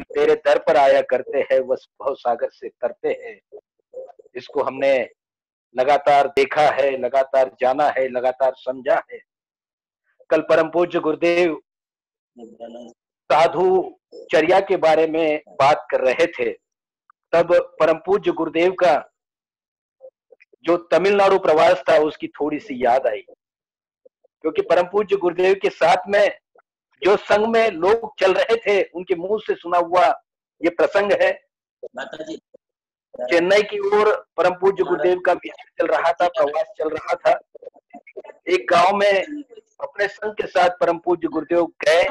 तेरे दर पर आया करते हैं, वह भव सागर से तरते हैं। इसको हमने लगातार देखा है, लगातार जाना है, लगातार समझा है। कल परम पूज्य गुरुदेव साधु चर्या के बारे में बात कर रहे थे, तब परम पूज्य गुरुदेव का जो तमिलनाडु प्रवास था उसकी थोड़ी सी याद आई, क्योंकि परम पूज्य गुरुदेव के साथ में जो संघ में लोग चल रहे थे उनके मुंह से सुना हुआ ये प्रसंग है। चेन्नई की ओर परम पूज्य गुरुदेव का विजय चल रहा था, प्रवास चल रहा था। एक गांव में अपने संघ के साथ परम पूज्य गुरुदेव गए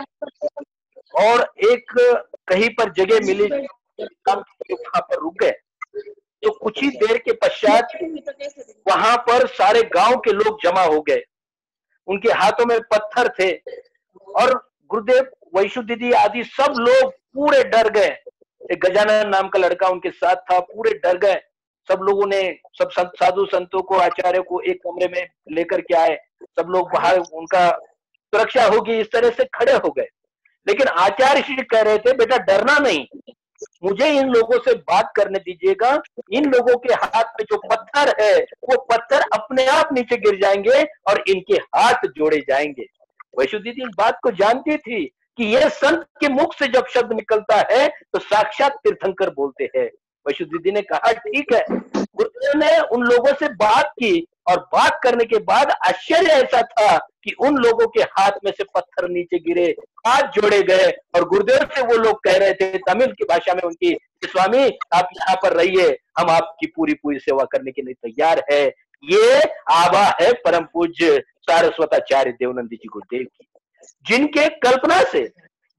और एक कहीं पर जगह मिली, वहां पर रुक गए। तो कुछ ही देर के पश्चात वहां पर सारे गांव के लोग जमा हो गए। उनके हाथों में पत्थर थे और गुरुदेव, वैशु दीदी आदि सब लोग पूरे डर गए। एक गजानन नाम का लड़का उनके साथ था, पूरे डर गए। सब लोगों ने, सब साधु संतों को, आचार्यों को एक कमरे में लेकर के आए। सब लोग बाहर, उनका सुरक्षा होगी इस तरह से खड़े हो गए। लेकिन आचार्य श्री कह रहे थे, बेटा डरना नहीं, मुझे इन लोगों से बात करने दीजिएगा। इन लोगों के हाथ में जो पत्थर है वो पत्थर अपने आप नीचे गिर जाएंगे और इनके हाथ जोड़े जाएंगे। वैशु दीदी इस बात को जानती थी कि यह संत के मुख से जब शब्द निकलता है तो साक्षात तीर्थंकर बोलते हैं। वैशु दीदी ने कहा ठीक है। गुरुदेव ने उन लोगों से बात की और बात करने के बाद आश्चर्य ऐसा था कि उन लोगों के हाथ में से पत्थर नीचे गिरे, हाथ जोड़े गए और गुरुदेव से वो लोग कह रहे थे तमिल की भाषा में उनकी, स्वामी आप यहाँ पर रहिए, हम आपकी पूरी पूरी सेवा करने के लिए तैयार है। ये आभा है परम पूज्य सारस्वताचार्य देवनंदी जी गुरुदेव की, जिनके कल्पना से,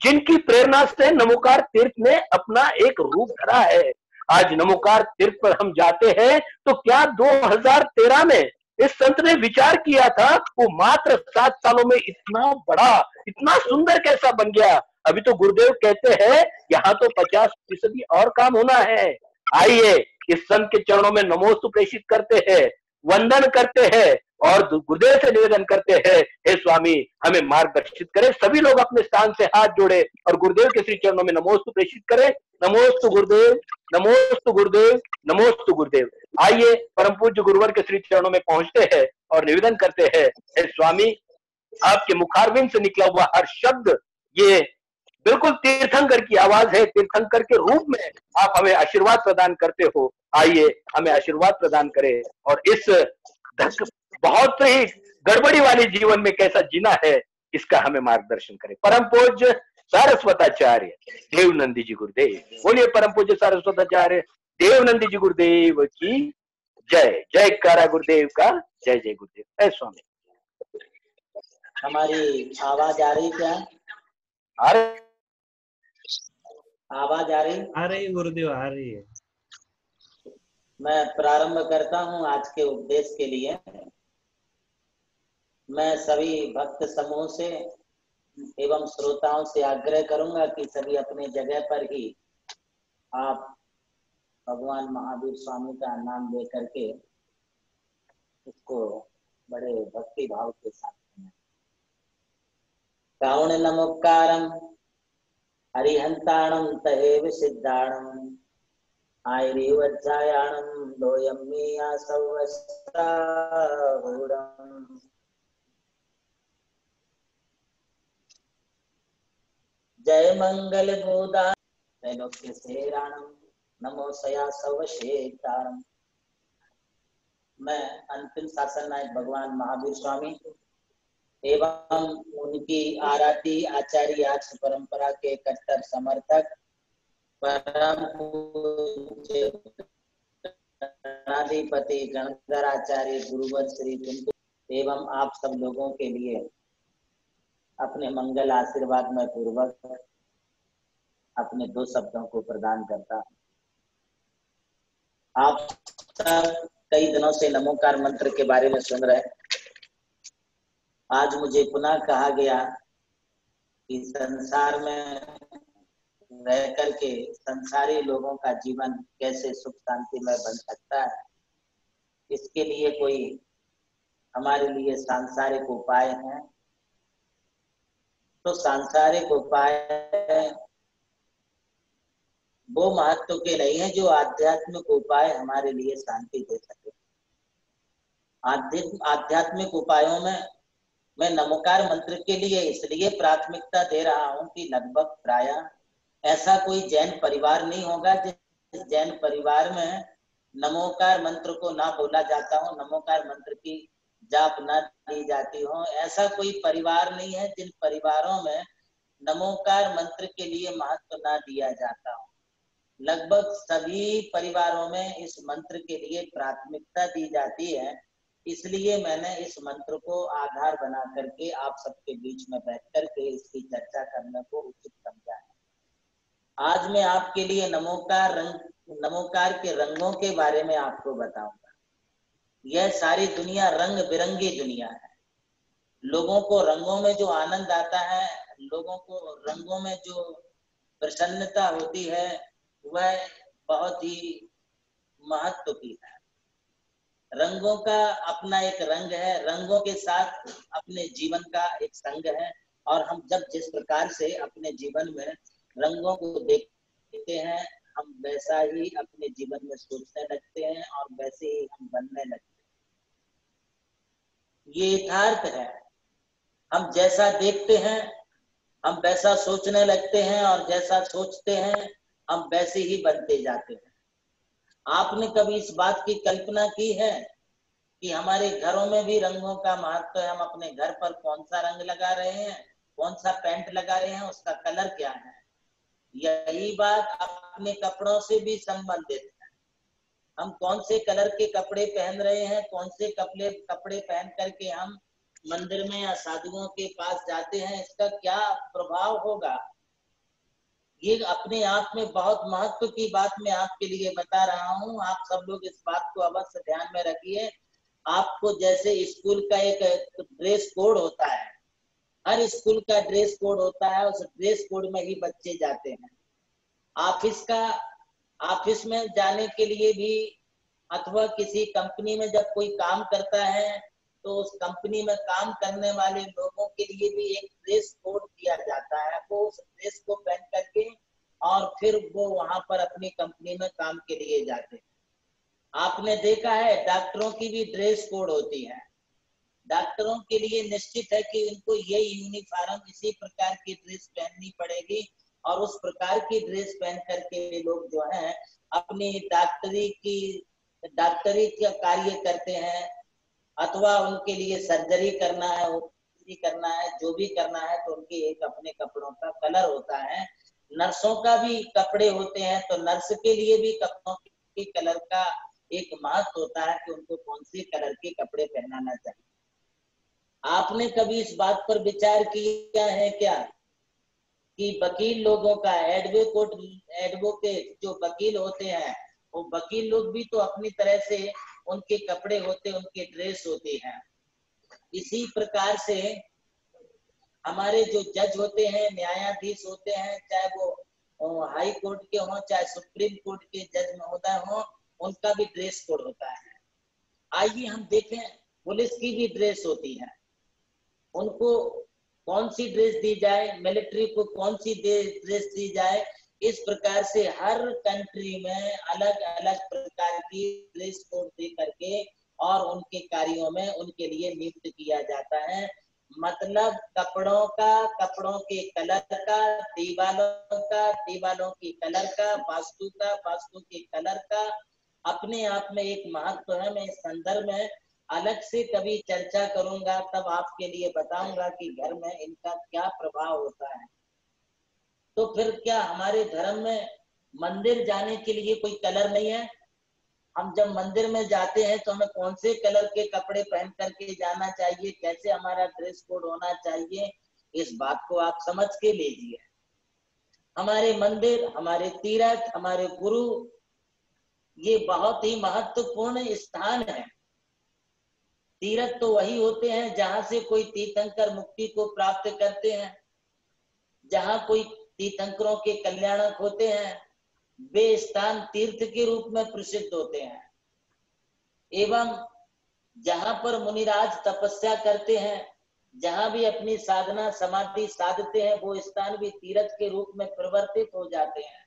जिनकी प्रेरणा से नमोकार तीर्थ ने अपना एक रूप धरा है। आज नमोकार तीर्थ पर हम जाते हैं तो क्या 2013 में इस संत ने विचार किया था वो मात्र 7 सालों में इतना बड़ा, इतना सुंदर कैसा बन गया। अभी तो गुरुदेव कहते हैं यहाँ तो 50% और काम होना है। आइए इस संत के चरणों में नमोस्तु प्रेषित करते हैं, वंदन करते हैं और गुरुदेव से निवेदन करते हैं, हे स्वामी हमें मार्गदर्शित करें। सभी लोग अपने स्थान से हाथ जोड़े और गुरुदेव के श्री चरणों में नमोस्तु प्रेषित करें। नमोस्तु गुरुदेव, नमोस्तु गुरुदेव, नमोस्तु गुरुदेव। आइए परम पूज्य गुरुवर के श्री चरणों में पहुंचते हैं और निवेदन करते हैं, हे स्वामी आपके मुखारविंद से निकला हुआ हर शब्द ये बिल्कुल तीर्थंकर की आवाज है। तीर्थंकर के रूप में आप हमें आशीर्वाद प्रदान करते हो। आइए हमें आशीर्वाद प्रदान करें और इस बहुत ही गड़बड़ी वाली जीवन में कैसा जीना है इसका हमें मार्गदर्शन करें। परम पूज्य सारस्वताचार्य देवनंदी जी गुरुदेव, बोलिए परम पूज्य सारस्वताचार्य देवनंदी जी गुरुदेव की जय। जय कारा गुरुदेव का, जय जय गुरुदेव। जय स्वामी। हमारी आवाज आ रही क्या? आवाज आ रही गुरुदेव? आ रही है। मैं प्रारंभ करता हूं आज के उपदेश के लिए। मैं सभी भक्त समूह से एवं श्रोताओं से आग्रह करूंगा कि सभी अपने जगह पर ही आप भगवान महावीर स्वामी का नाम लेकर के इसको बड़े भक्ति भाव के साथ सुनें। काउण नमोकारम हरिहंताणम तहेव सिद्धाणम आयरिवज्जायाणम लोयम्मिया सवस्ताहुरम। जय मंगल गोदा त्रैलोक्य सेराणम नमो सया सवशेतारम। मैं अंतिम शासन नायक भगवान महावीर स्वामी एवं उनकी आराध्य आचार्य आर्ष परंपरा के कट्टर समर्थक परम पूज्य गणाधिपति गणधराचार्य गुरुवर श्री कुंतु एवं आप सब लोगों के लिए अपने मंगल आशीर्वाद में पूर्वक अपने 2 शब्दों को प्रदान करता हूं। आप सब कई दिनों से नमोकार मंत्र के बारे में सुन रहे हैं। आज मुझे पुनः कहा गया कि संसार में रह करके संसारी लोगों का जीवन कैसे सुख शांति में बन सकता है, इसके लिए कोई हमारे लिए सांसारिक उपाय हैं। तो सांसारिक उपाय वो महत्व के नहीं है जो आध्यात्मिक उपाय हमारे लिए शांति दे सके। आध्यात्मिक उपायों में मैं नमोकार मंत्र के लिए इसलिए प्राथमिकता दे रहा हूं कि लगभग प्रायः ऐसा कोई जैन परिवार नहीं होगा जिस जैन परिवार में नमोकार मंत्र को ना बोला जाता हो, नमोकार मंत्र की जाप ना दी जाती हो। ऐसा कोई परिवार नहीं है जिन परिवारों में नमोकार मंत्र के लिए महत्व ना दिया जाता हो। लगभग सभी परिवारों में इस मंत्र के लिए प्राथमिकता दी जाती है। इसलिए मैंने इस मंत्र को आधार बना करके आप सबके बीच में बैठ करके इसकी चर्चा करने को उचित समझा है। आज मैं आपके लिए नमोकार के रंगों के बारे में आपको बताऊंगा। यह सारी दुनिया रंग बिरंगी दुनिया है। लोगों को रंगों में जो आनंद आता है, लोगों को रंगों में जो प्रसन्नता होती है, वह बहुत ही महत्व की है। रंगों का अपना एक रंग है, रंगों के साथ अपने जीवन का एक संग है। और हम जब जिस प्रकार से अपने जीवन में रंगों को देखते हैं, हम वैसा ही अपने जीवन में सोचने लगते हैं और वैसे ही हम बनने लगते हैं। ये यथार्थ है। हम जैसा देखते हैं हम वैसा सोचने लगते हैं और जैसा सोचते हैं हम वैसे ही बनते जाते हैं। आपने कभी इस बात की कल्पना की है कि हमारे घरों में भी रंगों का महत्व है? हम अपने घर पर कौन सा रंग लगा रहे हैं, कौन सा पेंट लगा रहे हैं, उसका कलर क्या है? यही बात अपने कपड़ों से भी संबंधित है। हम कौन से कलर के कपड़े पहन रहे हैं, कौन से कपड़े पहन करके हम मंदिर में या साधुओं के पास जाते हैं, इसका क्या प्रभाव होगा? ये अपने आप में बहुत महत्व की बात मैं आपके लिए बता रहा हूँ। आप सब लोग इस बात को अवश्य ध्यान में रखिए। आपको जैसे स्कूल का एक ड्रेस कोड होता है, हर स्कूल का ड्रेस कोड होता है, उस ड्रेस कोड में ही बच्चे जाते हैं। ऑफिस में जाने के लिए भी अथवा किसी कंपनी में जब कोई काम करता है तो उस कंपनी में काम करने वाले लोगों के लिए भी एक ड्रेस कोड दिया जाता है। वो उस ड्रेस को पहन करके और फिर वो वहां पर अपनी कंपनी में काम के लिए जाते हैं। आपने देखा है डॉक्टरों की भी ड्रेस कोड होती है। डॉक्टरों के लिए निश्चित है कि उनको ये यूनिफॉर्म इसी प्रकार की ड्रेस पहननी पड़ेगी और उस प्रकार की ड्रेस पहन करके लोग जो है अपनी डॉक्टरी का कार्य करते हैं। अथवा उनके लिए सर्जरी करना है, ओपीडी करना है, जो भी करना है तो उनके एक अपने कपड़ों का कलर होता है। नर्सों का भी कपड़े होते हैं, तो नर्स के लिए भी कपड़ों के कलर का एक महत्व होता है कि उनको कौन से कलर के कपड़े पहनाना चाहिए। आपने कभी इस बात पर विचार किया है क्या कि वकील लोगों का एडवोकेट जो वकील होते हैं, वो वकील लोग भी तो अपनी तरह से उनके कपड़े होते, उनके ड्रेस होते हैं। इसी प्रकार से हमारे जो जज होते हैं, न्यायाधीश होते हैं, चाहे वो हाई कोर्ट के हों चाहे सुप्रीम कोर्ट के जज महोदय हों, उनका भी ड्रेस कोड होता है। आइए हम देखें, पुलिस की भी ड्रेस होती है। उनको कौन सी ड्रेस दी जाए, मिलिट्री को कौन सी ड्रेस दी जाए, इस प्रकार से हर कंट्री में अलग अलग प्रकार की ड्रेस कोड दे करके और उनके कार्यों में उनके लिए नियुक्त किया जाता है। मतलब कपड़ों के कलर का, दीवालों के कलर का, वास्तु के कलर का अपने आप में एक महत्व है। मैं इस संदर्भ में अलग से कभी चर्चा करूंगा, तब आपके लिए बताऊंगा कि घर में इनका क्या प्रभाव होता है। तो फिर क्या हमारे धर्म में मंदिर जाने के लिए कोई कलर नहीं है? हम जब मंदिर में जाते हैं तो हमें कौन से कलर के कपड़े पहन करके जाना चाहिए, कैसे हमारा ड्रेस कोड होना चाहिए, इस बात को आप समझ के लीजिए। हमारे मंदिर, हमारे तीर्थ, हमारे गुरु, ये बहुत ही महत्वपूर्ण स्थान है। तीर्थ तो वही होते हैं जहां से कोई तीर्थंकर मुक्ति को प्राप्त करते हैं, जहां कोई तीर्थंकरों के कल्याणक होते हैं, वे स्थान तीर्थ के रूप में प्रसिद्ध होते हैं। एवं जहां पर मुनिराज तपस्या करते हैं, जहां भी अपनी साधना समाधि साधते हैं, वो स्थान भी तीर्थ के रूप में परिवर्तित हो जाते हैं।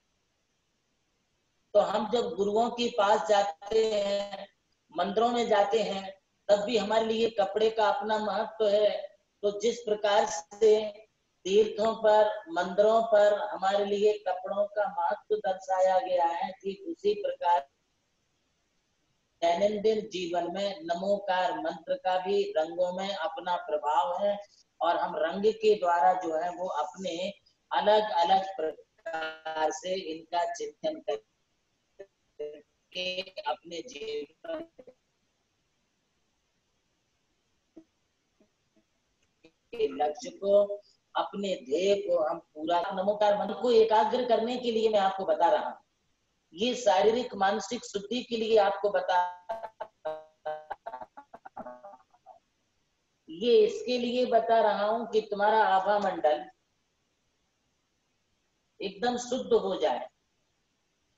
तो हम जब गुरुओं के पास जाते हैं, मंदिरों में जाते हैं, तब भी हमारे लिए कपड़े का अपना महत्व है। तो जिस प्रकार से तीर्थों पर, मंदिरों पर हमारे लिए कपड़ों का महत्व दर्शाया गया है, ठीक उसी प्रकार दैनंदिन जीवन में नमोकार मंत्र का भी रंगों में अपना प्रभाव है, और हम रंग के द्वारा जो है वो अपने अलग अलग प्रकार से इनका चिंतन करके अपने जीवन के लक्ष्य को, अपने ध्येय को हम पूरा। नमोकार मंत्र को एकाग्र करने के लिए मैं आपको बता रहा हूँ, ये शारीरिक मानसिक शुद्धि के लिए आपको बता, ये इसके लिए बता रहा हूं कि तुम्हारा आभा मंडल एकदम शुद्ध हो जाए,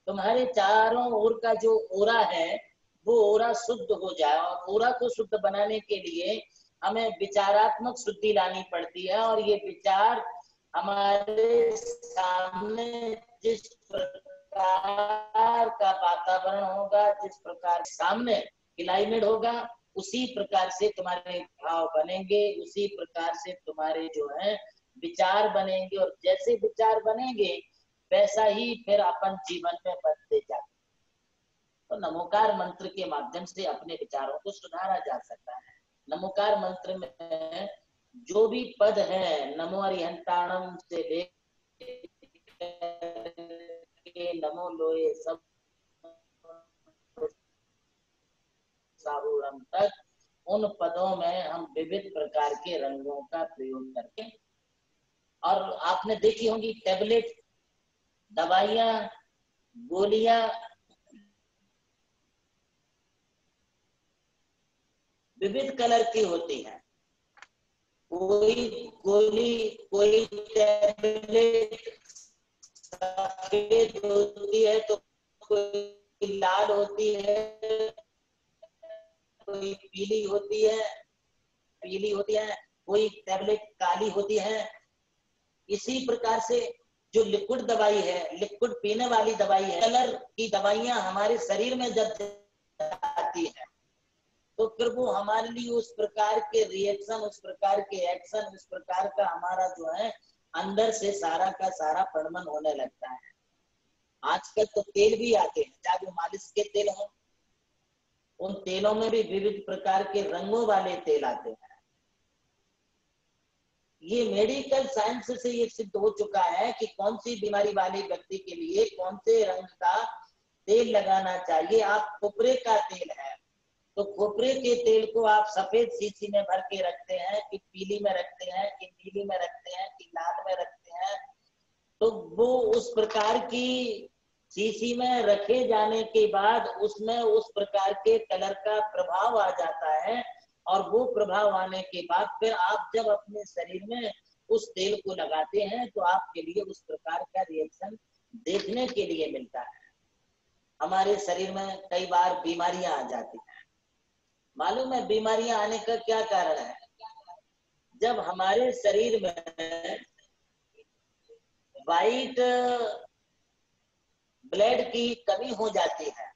तुम्हारे चारों ओर का जो ओरा है वो ओरा शुद्ध हो जाए। और ओरा को शुद्ध बनाने के लिए हमें विचारात्मक शुद्धि लानी पड़ती है, और ये विचार हमारे सामने जिस प्रकार का वातावरण होगा, जिस प्रकार सामने क्लाइमेट होगा, उसी प्रकार से तुम्हारे भाव बनेंगे, उसी प्रकार से तुम्हारे जो है विचार बनेंगे, और जैसे विचार बनेंगे वैसा ही फिर अपन जीवन में बनते जाते। तो नमोकार मंत्र के माध्यम से अपने विचारों को सुधारा जा सकता है। नमोकार मंत्र में जो भी पद है, नमो अरिहंताणम से लेकर नमो लोए सब साहूरम तक, उन पदों में हम विविध प्रकार के रंगों का प्रयोग करके, और आपने देखी होंगी टेबलेट, दवाइयां, गोलियां विविध कलर की होती है। कोई गोली, कोई टेबलेट सफेद होती है, तो कोई लाल होती है, कोई पीली होती है, कोई टेबलेट काली होती है। इसी प्रकार से जो लिक्विड दवाई है, लिक्विड पीने वाली दवाई है, कलर की दवाइयां हमारे शरीर में जब जाती है तो फिर वो हमारे लिए उस प्रकार के रिएक्शन, उस प्रकार के एक्शन, उस प्रकार का हमारा जो है अंदर से सारा का सारा प्रमाण होने लगता है। आजकल तो तेल भी आते हैं, चाहे वो मालिश के तेल हो, उन तेलों में भी विविध प्रकार के रंगों वाले तेल आते हैं। ये मेडिकल साइंस से ये सिद्ध हो चुका है कि कौन सी बीमारी वाले व्यक्ति के लिए कौन से रंग का तेल लगाना चाहिए। आप खोपरे का तेल है तो खोपरे के तेल को आप सफेद शीशी में भर के रखते हैं, कि पीली में रखते हैं, कि नीली में रखते हैं, कि लाल में रखते हैं, तो वो उस प्रकार की शीशी में रखे जाने के बाद उसमें उस प्रकार के कलर का प्रभाव आ जाता है, और वो प्रभाव आने के बाद फिर आप जब अपने शरीर में उस तेल को लगाते हैं तो आपके लिए उस प्रकार का रिएक्शन देखने के लिए मिलता है। हमारे शरीर में कई बार बीमारियां आ जाती हैं। मालूम है बीमारियां आने का क्या कारण है? जब हमारे शरीर में वाइट ब्लड की कमी हो जाती है,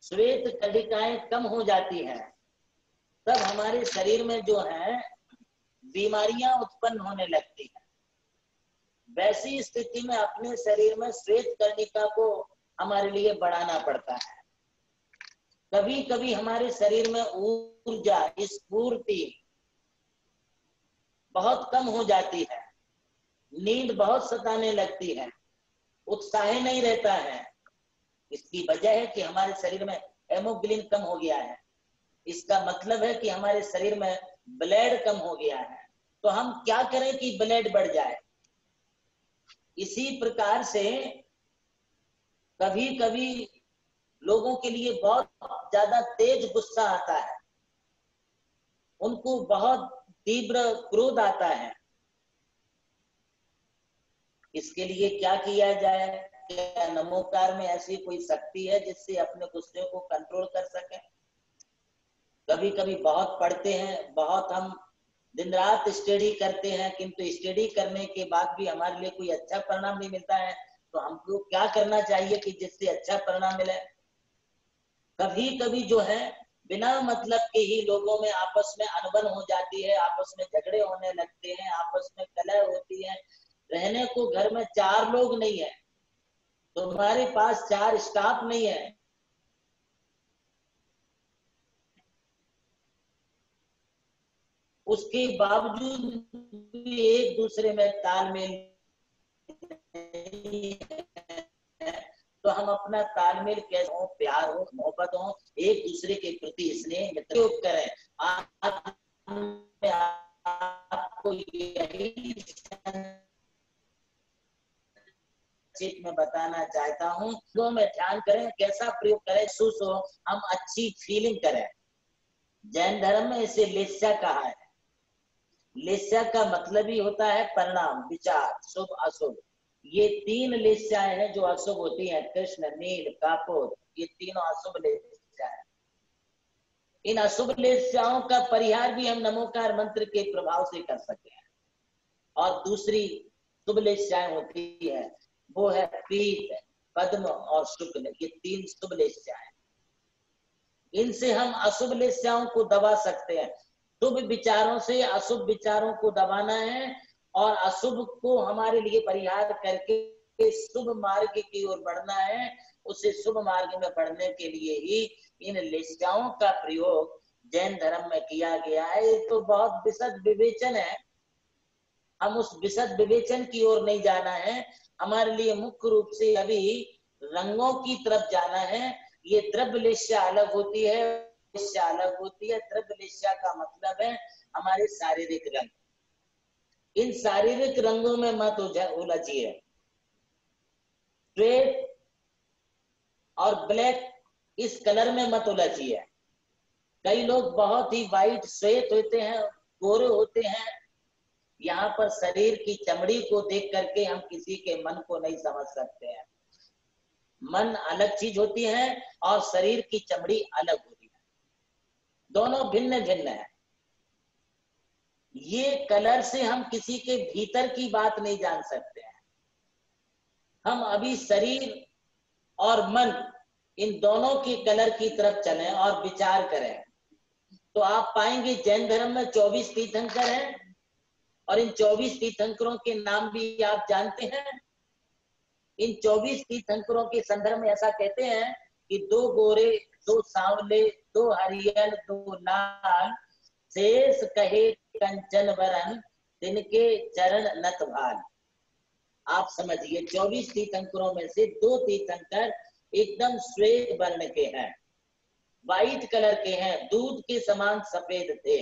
श्वेत कणिकाएं कम हो जाती हैं, तब हमारे शरीर में जो है बीमारियां उत्पन्न होने लगती हैं। वैसी स्थिति में अपने शरीर में श्वेत कणिका को हमारे लिए बढ़ाना पड़ता है। कभी कभी हमारे शरीर में ऊर्जा, स्फूर्ति बहुत कम हो जाती है, नींद बहुत सताने लगती है, उत्साह नहीं रहता है। इसकी वजह है कि हमारे शरीर में हेमोग्लोबिन कम हो गया है। इसका मतलब है कि हमारे शरीर में ब्लड कम हो गया है। तो हम क्या करें कि ब्लड बढ़ जाए? इसी प्रकार से कभी कभी लोगों के लिए बहुत ज्यादा तेज गुस्सा आता है, उनको बहुत तीव्र क्रोध आता है। इसके लिए क्या किया जाए? क्या नमोकार में ऐसी कोई शक्ति है जिससे अपने गुस्से को कंट्रोल कर सके? कभी कभी बहुत पढ़ते हैं, बहुत हम दिन रात स्टडी करते हैं, किंतु स्टडी करने के बाद भी हमारे लिए कोई अच्छा परिणाम नहीं मिलता है। तो हमको क्या करना चाहिए कि जिससे अच्छा परिणाम मिले। कभी कभी जो है बिना मतलब के ही लोगों में आपस में अनबन हो जाती है, आपस में झगड़े होने लगते हैं, आपस में कलह होती है। रहने को घर में 4 लोग नहीं है, तुम्हारे पास 4 स्टाफ नहीं है, उसके बावजूद भी एक दूसरे में तालमेल नहीं है, तो हम अपना तालमेल कैसे हो, प्यार हो, मोहब्बत हो, एक दूसरे के प्रति स्नेह मित्रयोग करें। आपको यही में बताना चाहता हूँ, तो मैं ध्यान करें, कैसा प्रयोग करें, सुसो हम अच्छी फीलिंग करें। जैन धर्म में इसे लेस्या कहा है। लेस्या का मतलब ही होता है परिणाम, विचार, शुभ अशुभ। ये 3 लेस्याएं हैं जो अशुभ होती हैं, कृष्ण, नील, कापोद, ये तीनों अशुभ लेस्या है। इन अशुभ लेस्याओं का परिहार भी हम नमोकार मंत्र के प्रभाव से कर सकते हैं। और दूसरी शुभ लेस्याएं होती है, वो है पीत, पद्म और शुक्ल, ये 3 शुभ लेस्याएं। इनसे हम अशुभ लेस्याओं को दबा सकते हैं। शुभ विचारों से अशुभ विचारों को दबाना है और अशुभ को हमारे लिए परिहार करके शुभ मार्ग की ओर बढ़ना है। उसे शुभ मार्ग में बढ़ने के लिए ही इन लेस्याओं का प्रयोग जैन धर्म में किया गया है। ये तो बहुत विशद विवेचन है, हम उस विशद विवेचन की ओर नहीं जाना है। हमारे लिए मुख्य रूप से अभी रंगों की तरफ जाना है। ये द्रव्य लेस्या अलग होती है, लेस्या अलग होती है। द्रव्य लेस्या का मतलब है हमारे शारीरिक रंग। इन शारीरिक रंगों में मत उलझिए। स्ट्रेट और ब्लैक इस कलर में मत उलझिए। कई लोग बहुत ही वाइट श्वेत होते हैं, गोरे होते हैं। यहाँ पर शरीर की चमड़ी को देख करके हम किसी के मन को नहीं समझ सकते हैं। मन अलग चीज होती है और शरीर की चमड़ी अलग होती है, दोनों भिन्न भिन्न है। ये कलर से हम किसी के भीतर की बात नहीं जान सकते हैं। हम अभी शरीर और मन इन दोनों के कलर की तरफ चलें और विचार करें तो आप पाएंगे जैन धर्म में 24 तीर्थंकर हैं और इन 24 तीर्थंकरों के नाम भी आप जानते हैं। इन 24 तीर्थंकरों के संदर्भ में ऐसा कहते हैं कि 2 गोरे, 2 सांवले, 2 हरियल, 2 लाल, शेष कहे कंचन वरन, तिनके चरण नत भाल। आप समझिए 24 तीर्थंकरों में से 2 तीर्थंकर एकदम श्वेत वर्ण के हैं, व्हाइट कलर के हैं, दूध के समान सफेद थे।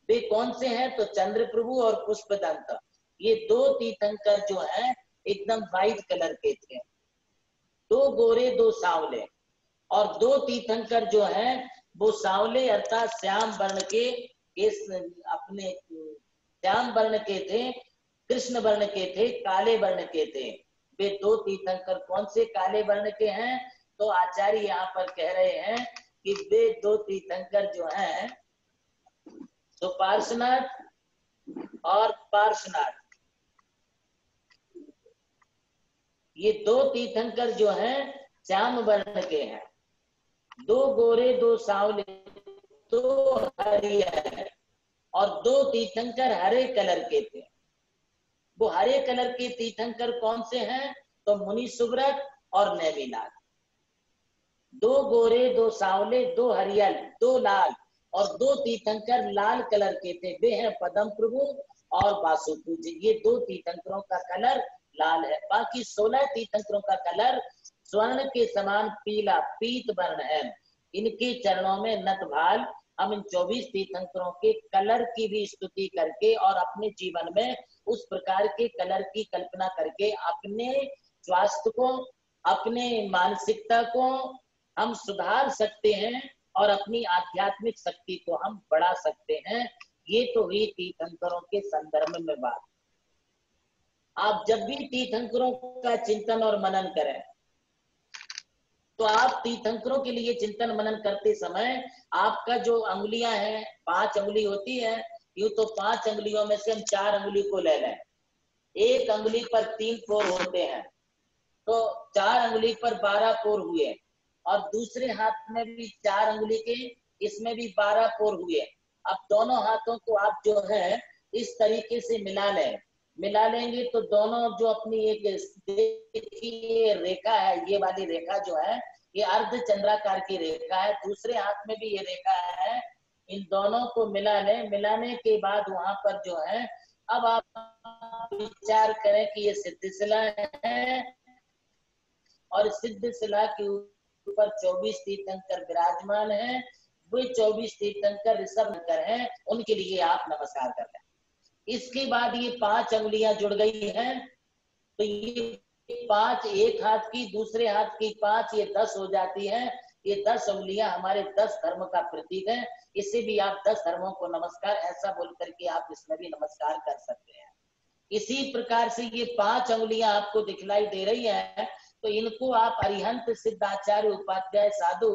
वे कौन से हैं? तो चंद्र प्रभु और पुष्पदंत। ये 2 तीर्थंकर जो हैं एकदम व्हाइट कलर के थे। 2 गोरे, 2 सांवले। और 2 तीर्थंकर जो हैं वो सांवले अर्थात श्याम वर्ण के, इस अपने श्याम वर्ण के थे, कृष्ण वर्ण के थे, काले वर्ण के थे। वे 2 तीर्थंकर कौन से काले वर्ण के हैं? तो आचार्य यहाँ पर कह रहे हैं कि वे 2 तीर्थंकर जो हैं तो पार्श्वनाथ और पार्श्वनाथ, ये 2 तीर्थंकर जो हैं श्याम वर्ण के हैं। 2 गोरे, 2 सांवले, 2 हरियर और 2 तीर्थंकर हरे कलर के थे। वो हरे कलर के तीर्थंकर कौन से हैं? तो मुनि सुव्रत और नेमिनाथ। 2 गोरे, 2 सांवले, 2 हरियल, 2 लाल और 2 तीर्थंकर लाल कलर के थे। वे हैं पद्म प्रभु और वासुदेव जी। ये 2 तीर्थंकरों का कलर लाल है। बाकी 16 तीर्थंकरों का कलर स्वर्ण के समान पीला पीत वर्ण है। इनके चरणों में नतभाल। हम इन 24 तीर्थंकरों के कलर की भी स्तुति करके और अपने जीवन में उस प्रकार के कलर की कल्पना करके अपने स्वास्थ्य को, अपने मानसिकता को हम सुधार सकते हैं और अपनी आध्यात्मिक शक्ति को हम बढ़ा सकते हैं। ये तो हुई तीर्थंकरों के संदर्भ में बात। आप जब भी तीर्थंकरों का चिंतन और मनन करें तो आप तीर्थंकरों के लिए चिंतन मनन करते समय आपका जो अंगुलियां हैं, 5 अंगुली होती है, यूं तो 5 अंगुलियों में से हम 4 अंगुली को ले लें। एक अंगुली पर 3 कोर होते हैं, तो 4 अंगुली पर 12 पोर हुए, और दूसरे हाथ में भी 4 अंगुली के, इसमें भी 12 पोर हुए। अब दोनों हाथों को आप जो है इस तरीके से मिला लेंगे तो दोनों जो अपनी एक देखिए रेखा है, ये वाली रेखा जो है ये अर्ध चंद्राकार की रेखा है, दूसरे हाथ में भी ये रेखा है। इन दोनों को मिलाने के बाद वहां पर जो है अब आप विचार करें कि ये सिद्धिशिला है, और सिद्धिशिला के ऊपर 24 तीर्थंकर विराजमान है। वे 24 तीर्थंकर ऋषभ हैं, उनके लिए आप नमस्कार कर रहे हैं। इसके बाद ये 5 अंगुलियां जुड़ गई हैं, तो ये 5 एक हाथ की, दूसरे हाथ की 5, ये 10 हो जाती है। ये 10 अंगुलियां हमारे 10 धर्म का प्रतीक है। इसे भी आप 10 धर्मों को नमस्कार ऐसा बोल करके आप इसमें भी नमस्कार कर सकते हैं। इसी प्रकार से ये 5 अंगुलियां आपको दिखलाई दे रही है, तो इनको आप अरिहंत सिद्धाचार्य उपाध्याय साधु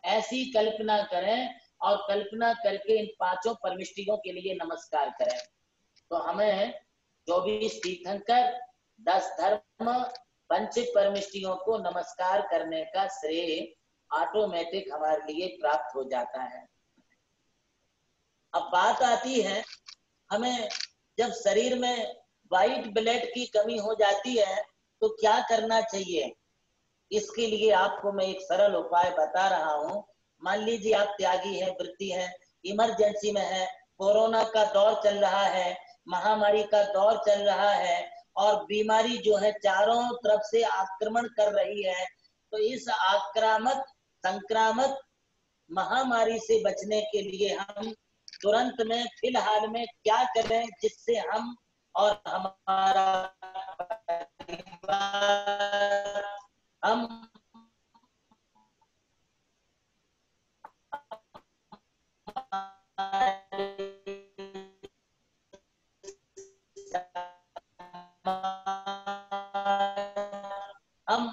ऐसी कल्पना करें, और कल्पना करके इन 5 परमिष्टियों के लिए नमस्कार करें। तो हमें 24 तीर्थंकर, 10 धर्म, 5 परमिष्टियों को नमस्कार करने का श्रेय ऑटोमेटिक हमारे लिए प्राप्त हो जाता है। अब बात आती है, हमें जब शरीर में व्हाइट ब्लड की कमी हो जाती है तो क्या करना चाहिए। इसके लिए आपको मैं एक सरल उपाय बता रहा हूँ। मान लीजिए आप त्यागी है, वृत्ति है, इमरजेंसी में है, कोरोना का दौर चल रहा है, महामारी का दौर चल रहा है, और बीमारी जो है चारों तरफ से आक्रमण कर रही है, तो इस संक्रामक महामारी से बचने के लिए हम तुरंत में फिलहाल में क्या करें, जिससे हम और हमारा परिवार हम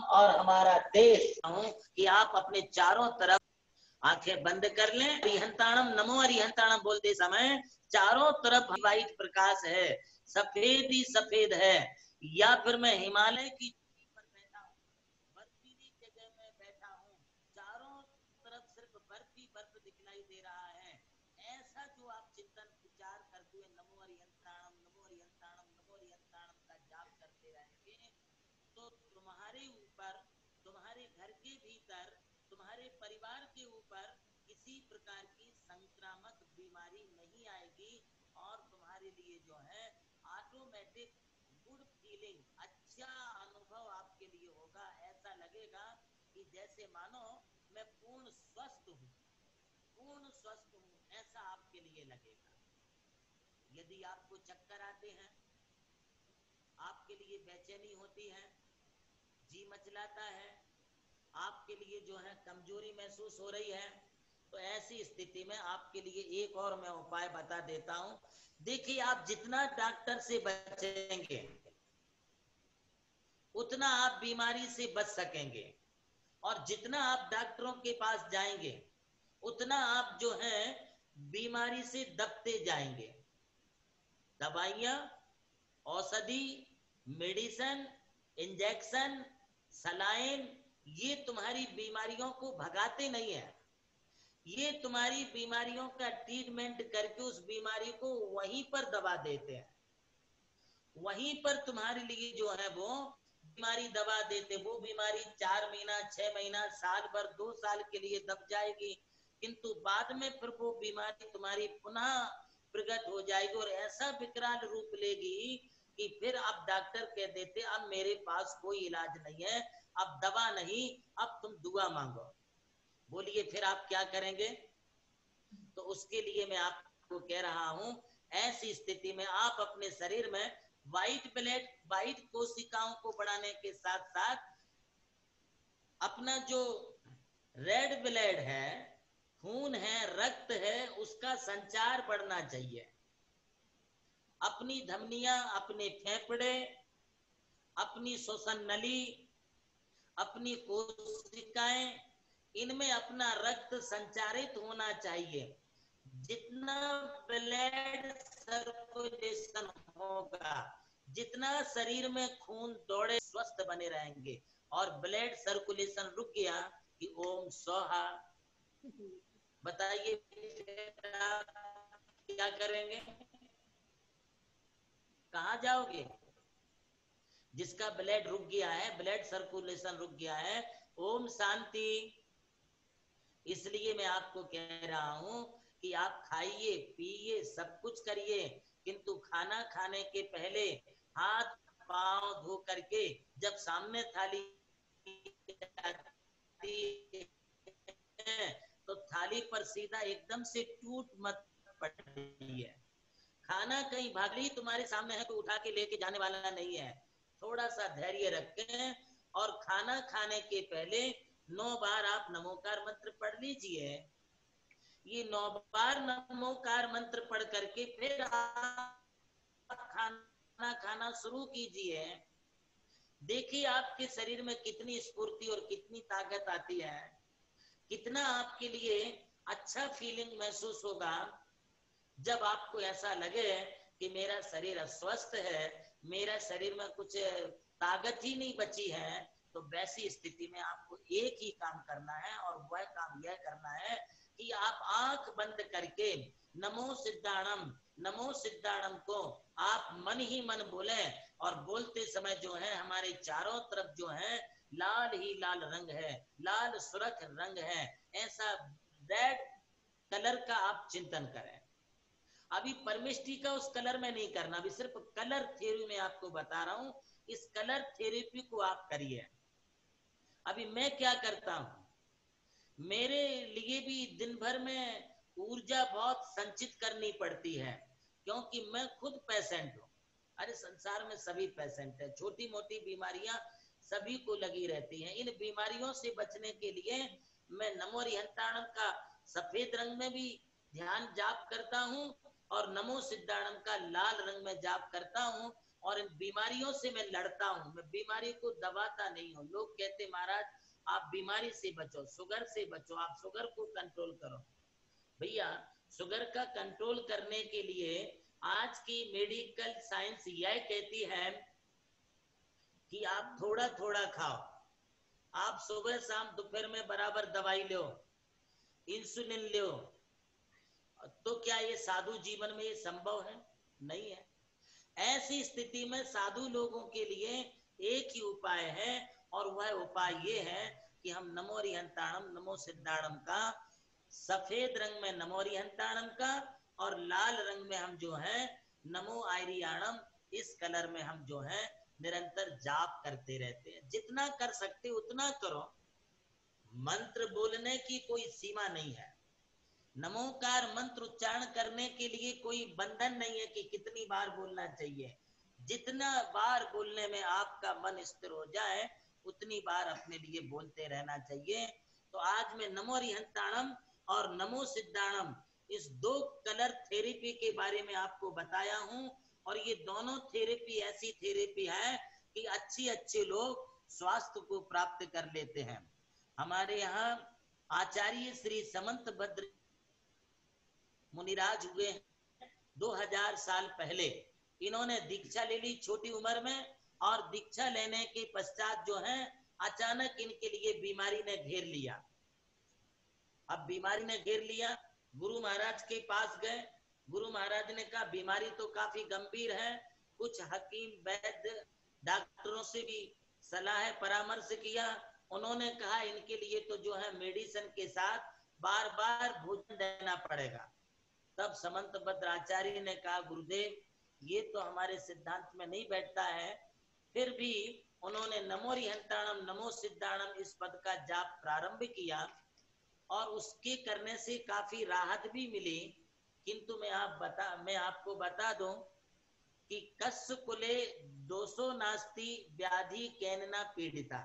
और हमारा देश कि आप अपने चारों तरफ आंखें बंद कर लें। अरिहंताणम नमो अरिहंताणम बोलते समय चारों तरफ व्हाइट प्रकाश है, सफेद ही सफेद है, या फिर मैं हिमालय की चोटी पर बैठा हूँ, बर्फीली जगह में बैठा हूँ, चारों तरफ सिर्फ बर्फ ही बर्फ दिखलाई दे रहा है। ऐसा जो आप चिंतन विचार करते हुए नमो अरिहंताणम नमो अरिहंताणम नमो अरिहंताणम का जाप करते रहेंगे, तो तुम्हारे ऊपर, तुम्हारे घर के भीतर, तुम्हारे परिवार के ऊपर किसी प्रकार की संक्रामक बीमारी नहीं आएगी, और तुम्हारे लिए जो है ऑटोमेटिक गुड फीलिंग, अच्छा अनुभव आपके लिए होगा। ऐसा लगेगा कि जैसे मानो मैं पूर्ण स्वस्थ हूँ, ऐसा आपके लिए लगेगा। यदि आपको चक्कर आते हैं, आपके लिए बेचैनी होती है, जी मचलाता है, आपके लिए जो है कमजोरी महसूस हो रही है, तो ऐसी स्थिति में आपके लिए एक और मैं उपाय बता देता हूं। देखिए, आप जितना डॉक्टर से बचेंगे उतना आप बीमारी से बच सकेंगे, और जितना आप डॉक्टरों के पास जाएंगे उतना आप जो है बीमारी से दबते जाएंगे। दवाइयां, औषधि, मेडिसिन, इंजेक्शन, सलाइन, ये तुम्हारी बीमारियों को भगाते नहीं है। ये तुम्हारी बीमारियों का ट्रीटमेंट करके उस बीमारी को वहीं पर दबा देते हैं, वहीं पर तुम्हारे लिए जो है वो बीमारी दबा देते। वो बीमारी 4 महीना, 6 महीना, साल भर, 2 साल के लिए दब जाएगी, किंतु बाद में फिर वो बीमारी तुम्हारी पुनः प्रकट हो जाएगी, और ऐसा विकराल रूप लेगी कि फिर अब डॉक्टर कह देते अब मेरे पास कोई इलाज नहीं है, अब दवा नहीं, अब तुम दुआ मांगो। बोलिए फिर आप क्या करेंगे। तो उसके लिए मैं आपको कह रहा हूं, ऐसी स्थिति में आप अपने शरीर में व्हाइट ब्लड, व्हाइट कोशिकाओं को बढ़ाने के साथ साथ अपना जो रेड ब्लड है, खून है, रक्त है, उसका संचार बढ़ना चाहिए। अपनी धमनियां, अपने फेफड़े, अपनी श्वसन नली, अपनी कोशिकाएं, इनमें अपना रक्त संचारित होना चाहिए। जितना ब्लड सर्कुलेशन होगा जितना शरीर में खून दौड़े स्वस्थ बने रहेंगे। और ब्लड सर्कुलेशन रुक गया कि ओम स्वाहा। बताइए आप क्या करेंगे, कहाँ जाओगे? जिसका ब्लड रुक गया है, ब्लड सर्कुलेशन रुक गया है, ओम शांति। इसलिए मैं आपको कह रहा हूं कि आप खाइए पिए सब कुछ करिए, किंतु खाना खाने के पहले हाथ पांव धो करके जब सामने थाली आती है तो थाली पर सीधा एकदम से टूट मत पड़िए। खाना कहीं भागली तुम्हारे सामने है तो उठा के लेके जाने वाला नहीं है। थोड़ा सा धैर्य रखें और खाना खाने के पहले 9 बार आप नमोकार मंत्र पढ़ लीजिए। ये 9 बार नमोकार मंत्र पढ़ करके फिर आप खाना खाना शुरू कीजिए। देखिए आपके शरीर में कितनी स्फूर्ति और कितनी ताकत आती है, कितना आपके लिए अच्छा फीलिंग महसूस होगा जब आपको ऐसा लगे कि मेरा शरीर अस्वस्थ है, मेरा शरीर में कुछ ताकत ही नहीं बची है। तो वैसी स्थिति में आपको एक ही काम करना है और वह काम यह करना है कि आप आंख बंद करके नमो सिद्धाणम को आप मन ही मन बोले। और बोलते समय जो है हमारे चारों तरफ जो है लाल ही लाल रंग है, लाल सुरख रंग है, ऐसा रेड कलर का आप चिंतन करें। अभी परमिष्टि का उस कलर में नहीं करना, अभी सिर्फ कलर थ्योरी में आपको बता रहा हूं। इस कलर थेरेपी को आप करिए। अभी मैं क्या करता हूं, मेरे लिए भी दिन भर में ऊर्जा बहुत संचित करनी पड़ती है, क्योंकि मैं खुद पेशेंट हूं। अरे संसार में सभी पेशेंट है, छोटी मोटी बीमारियां सभी को लगी रहती हैं। इन बीमारियों से बचने के लिए मैं नमो हरिहंताणम का सफेद रंग में भी ध्यान जाप करता हूं और नमो सिद्धाणम का लाल रंग में जाप करता हूं। और इन बीमारियों से मैं लड़ता हूं, मैं बीमारी को दबाता नहीं हूं। लोग कहते महाराज आप बीमारी से बचो, शुगर से बचो, आप शुगर को कंट्रोल करो। भैया शुगर का कंट्रोल करने के लिए आज की मेडिकल साइंस यह कहती है कि आप थोड़ा थोड़ा खाओ। आप सुबह शाम दोपहर में बराबर दवाई लो, इंसुलिन लो। तो क्या ये साधु जीवन में ये संभव है? नहीं है। ऐसी स्थिति में साधु लोगों के लिए एक ही उपाय है और वह उपाय ये है कि हम नमो हरिहंताणम नमो सिद्धाणम का सफेद रंग में नमो हरिहंताणम का और लाल रंग में हम जो है नमो आयरियाणम, इस कलर में हम जो है निरंतर जाप करते रहते हैं। जितना कर सकते उतना करो। मंत्र बोलने की कोई सीमा नहीं है। नमोकार मंत्र उच्चारण करने के लिए कोई बंधन नहीं है कि कितनी बार बोलना चाहिए। जितना बार बोलने में आपका मन स्थिर हो जाए उतनी बार अपने लिए बोलते रहना चाहिए। तो आज मैं नमो हरिहंताणम और नमो सिद्धाणम इस 2 कलर थेरेपी के बारे में आपको बताया हूं। और ये दोनों थेरेपी ऐसी थेरेपी है कि अच्छे लोग स्वास्थ्य को प्राप्त कर लेते हैं। हमारे यहाँ आचार्य श्री समंत भद्र मुनिराज हुए 2000 साल पहले। इन्होंने दीक्षा ले ली छोटी उम्र में और दीक्षा लेने के पश्चात जो है अचानक इनके लिए बीमारी ने घेर लिया। अब बीमारी ने घेर लिया, गुरु महाराज के पास गए। गुरु महाराज ने कहा बीमारी तो काफी गंभीर है। कुछ हकीम वैद्य डॉक्टरों से भी सलाह परामर्श किया। उन्होंने कहा इनके लिए तो जो है मेडिसिन के साथ बार बार भोजन देना पड़ेगा। तब समंत भद्र आचार्य ने कहा गुरुदेव ये तो हमारे सिद्धांत में नहीं बैठता है। फिर भी उन्होंने नमो हरिहंताणम नमो सिद्धाणम इस पद का जाप प्रारंभ किया और उसके करने से काफी राहत भी मिली। किंतु मैं आपको बता दूं कि कस्य कुले दोषो नास्ति व्याधि कैनना पीड़िता।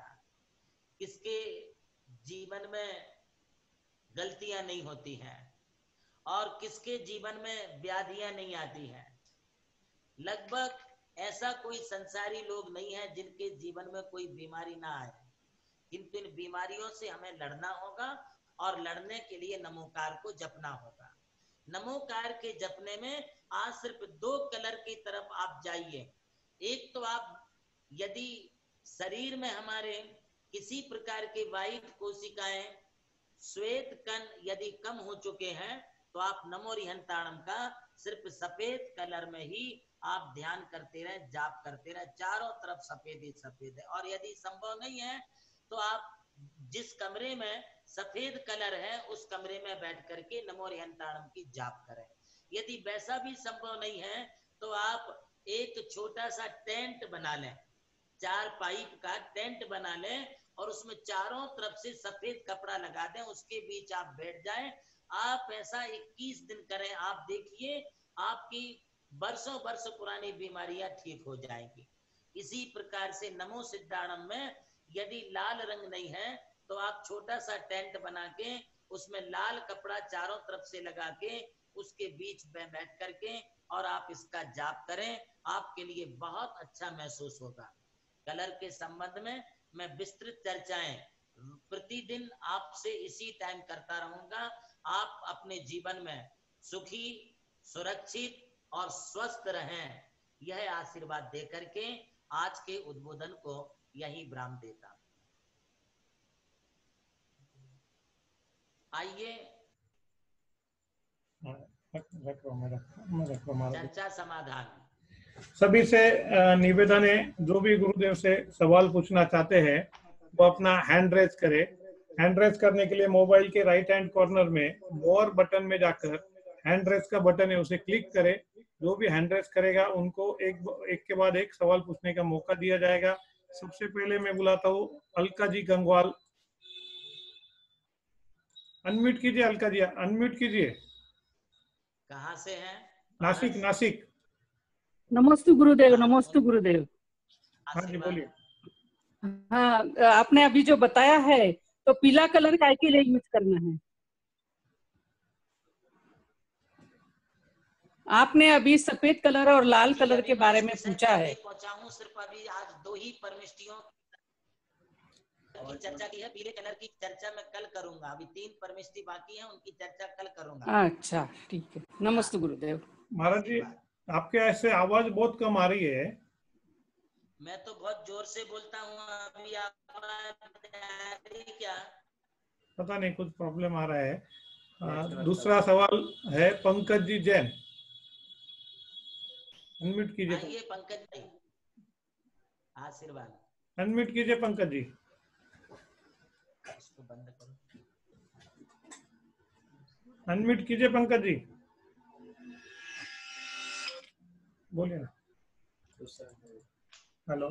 किसके जीवन में गलतियां नहीं होती हैं और किसके जीवन में व्याधियां नहीं आती हैं। लगभग ऐसा कोई संसारी लोग नहीं है जिनके जीवन में कोई बीमारी ना आए। किंतु इन बीमारियों से हमें लड़ना होगा और लड़ने के लिए नमोकार को जपना होगा। नमोकार के जपने में आज सिर्फ 2 कलर की तरफ आप जाइए। एक तो आप यदि शरीर में हमारे किसी प्रकार के वाहित कोशिकाएं, श्वेत कण यदि कम हो चुके हैं तो आप नमो रिहंताणम का सिर्फ सफेद कलर में ही आप ध्यान करते रहे, जाप करते रहे, चारों तरफ सफेद ही सफेद है। और यदि संभव नहीं है तो आप जिस कमरे में सफेद कलर है उस कमरे में बैठ करके नमो रिहंताणम की जाप करें। यदि वैसा भी संभव नहीं है तो आप एक छोटा सा टेंट बना लें, 4 पाइप का टेंट बना लें और उसमें चारों तरफ से सफेद कपड़ा लगा दें, उसके बीच आप बैठ जाएं। आप ऐसा 21 दिन करें, आप देखिए आपकी बरसों वर्ष पुरानी बीमारियां ठीक हो जाएंगी। इसी प्रकार से नमो सिद्धाणम में यदि लाल रंग नहीं है तो आप छोटा सा टेंट बना के उसमें लाल कपड़ा चारों तरफ से लगा के उसके बीच में बैठ करके और आप इसका जाप करें, आपके लिए बहुत अच्छा महसूस होगा। कलर के संबंध में मैं विस्तृत चर्चाएं प्रतिदिन आपसे इसी टाइम करता रहूंगा। आप अपने जीवन में सुखी, सुरक्षित और स्वस्थ रहें, यह आशीर्वाद देकर के आज के उद्बोधन को यही विराम देता। आइए चर्चा समाधान। सभी से निवेदन है, जो भी गुरुदेव से सवाल पूछना चाहते हैं वो अपना हैंड रेज करे। हैंड रेज करने के लिए मोबाइल के राइट हैंड कॉर्नर में मोर बटन में जाकर हैंड रेज का बटन है उसे क्लिक करें। जो भी हैंड रेज करेगा उनको एक के बाद एक सवाल पूछने का मौका दिया जाएगा। सबसे पहले मैं बुलाता हूँ अलका जी गंगवाल। अनम्यूट कीजिए अलका जी, अनम्यूट कीजिए। कहाँ से हैं? नासिक, नासिक। नमस्ते गुरुदेव, नमस्ते गुरुदेव। हाँ जी बोलिए। हाँ, आपने अभी जो बताया है तो पीला कलर काय के लिए यूज करना है? आपने अभी सफेद कलर और लाल कलर के बारे में पूछा है। सिर्फ अभी आज 2 ही परमिष्टियों की चर्चा की है। पीले कलर की चर्चा मैं कल करूंगा। अभी 3 परमिष्टि बाकी हैं, उनकी चर्चा कल करूंगा। अच्छा ठीक है, नमस्ते गुरुदेव। महाराज जी आपके ऐसे आवाज बहुत कम आ रही है। मैं तो बहुत जोर से बोलता हूँ, अभी क्या पता नहीं कुछ प्रॉब्लम आ रहा है। दूसरा सवाल है पंकज जी जैन। अनम्यूट कीजिए। आइए पंकज जी, आशीर्वाद। अनम्यूट कीजिए पंकज जी। इसको बंद करो। अनम्यूट कीजिए पंकज जी, बोलिए ना। हेलो,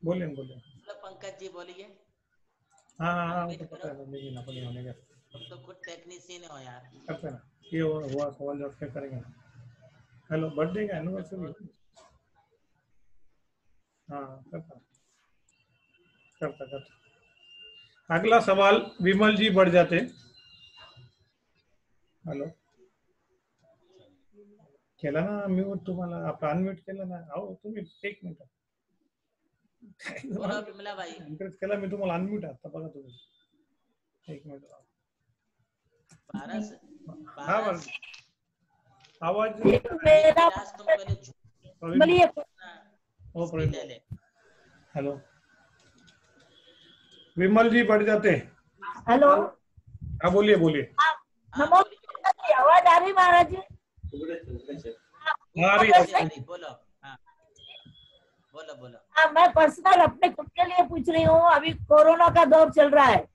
बोलिए बोलिए। पंकज जी बोलिए। हाँ हाँ हाँ, तो पता है, लेकिन ना बोलिए होने का। तो खुद टेक्नीशियन हो यार। करते ना, ये हुआ सवाल जवाब क्या करेंगे। हेलो, बर्थडे का एनिवर्सरी। हाँ करता करता। अगला सवाल विमल जी बढ़ जाते। हॅलो, केला ना म्यूट तुम्हाला, आपला अनम्यूट केला ना। अहो तुम्ही एक मिनिट विमला भाई एंकरेज केला मी तुम्हाला अनम्यूट आहे आता बघा तुम्ही। एक मिनिट। हाँ आवाज हेलो, विमल जी बढ़ जाते। हेलो, हाँ बोलिए बोलिए। नमस्ते, आवाज आ रही महाराज जी? बोलो। बोलो। हाँ, मैं पर्सनल अपने खुद के लिए पूछ रही हूँ। अभी कोरोना का दौर चल रहा है।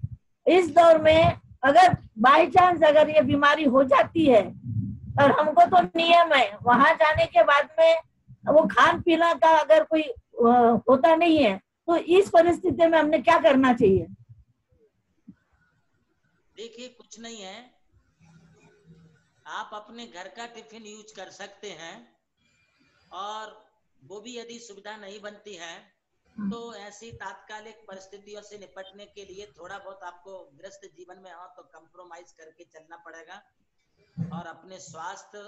इस दौर में अगर बाई चांस अगर ये बीमारी हो जाती है और हमको तो नियम है वहां जाने के बाद में वो खान पीना का अगर कोई होता नहीं है तो इस परिस्थिति में हमने क्या करना चाहिए? देखिए कुछ नहीं है, आप अपने घर का टिफिन यूज कर सकते हैं और वो भी यदि सुविधा नहीं बनती है तो ऐसी तात्कालिक परिस्थितियों से निपटने के लिए थोड़ा बहुत आपको ग्रस्त जीवन में हो तो कंप्रोमाइज करके चलना पड़ेगा। और अपने स्वास्थ्य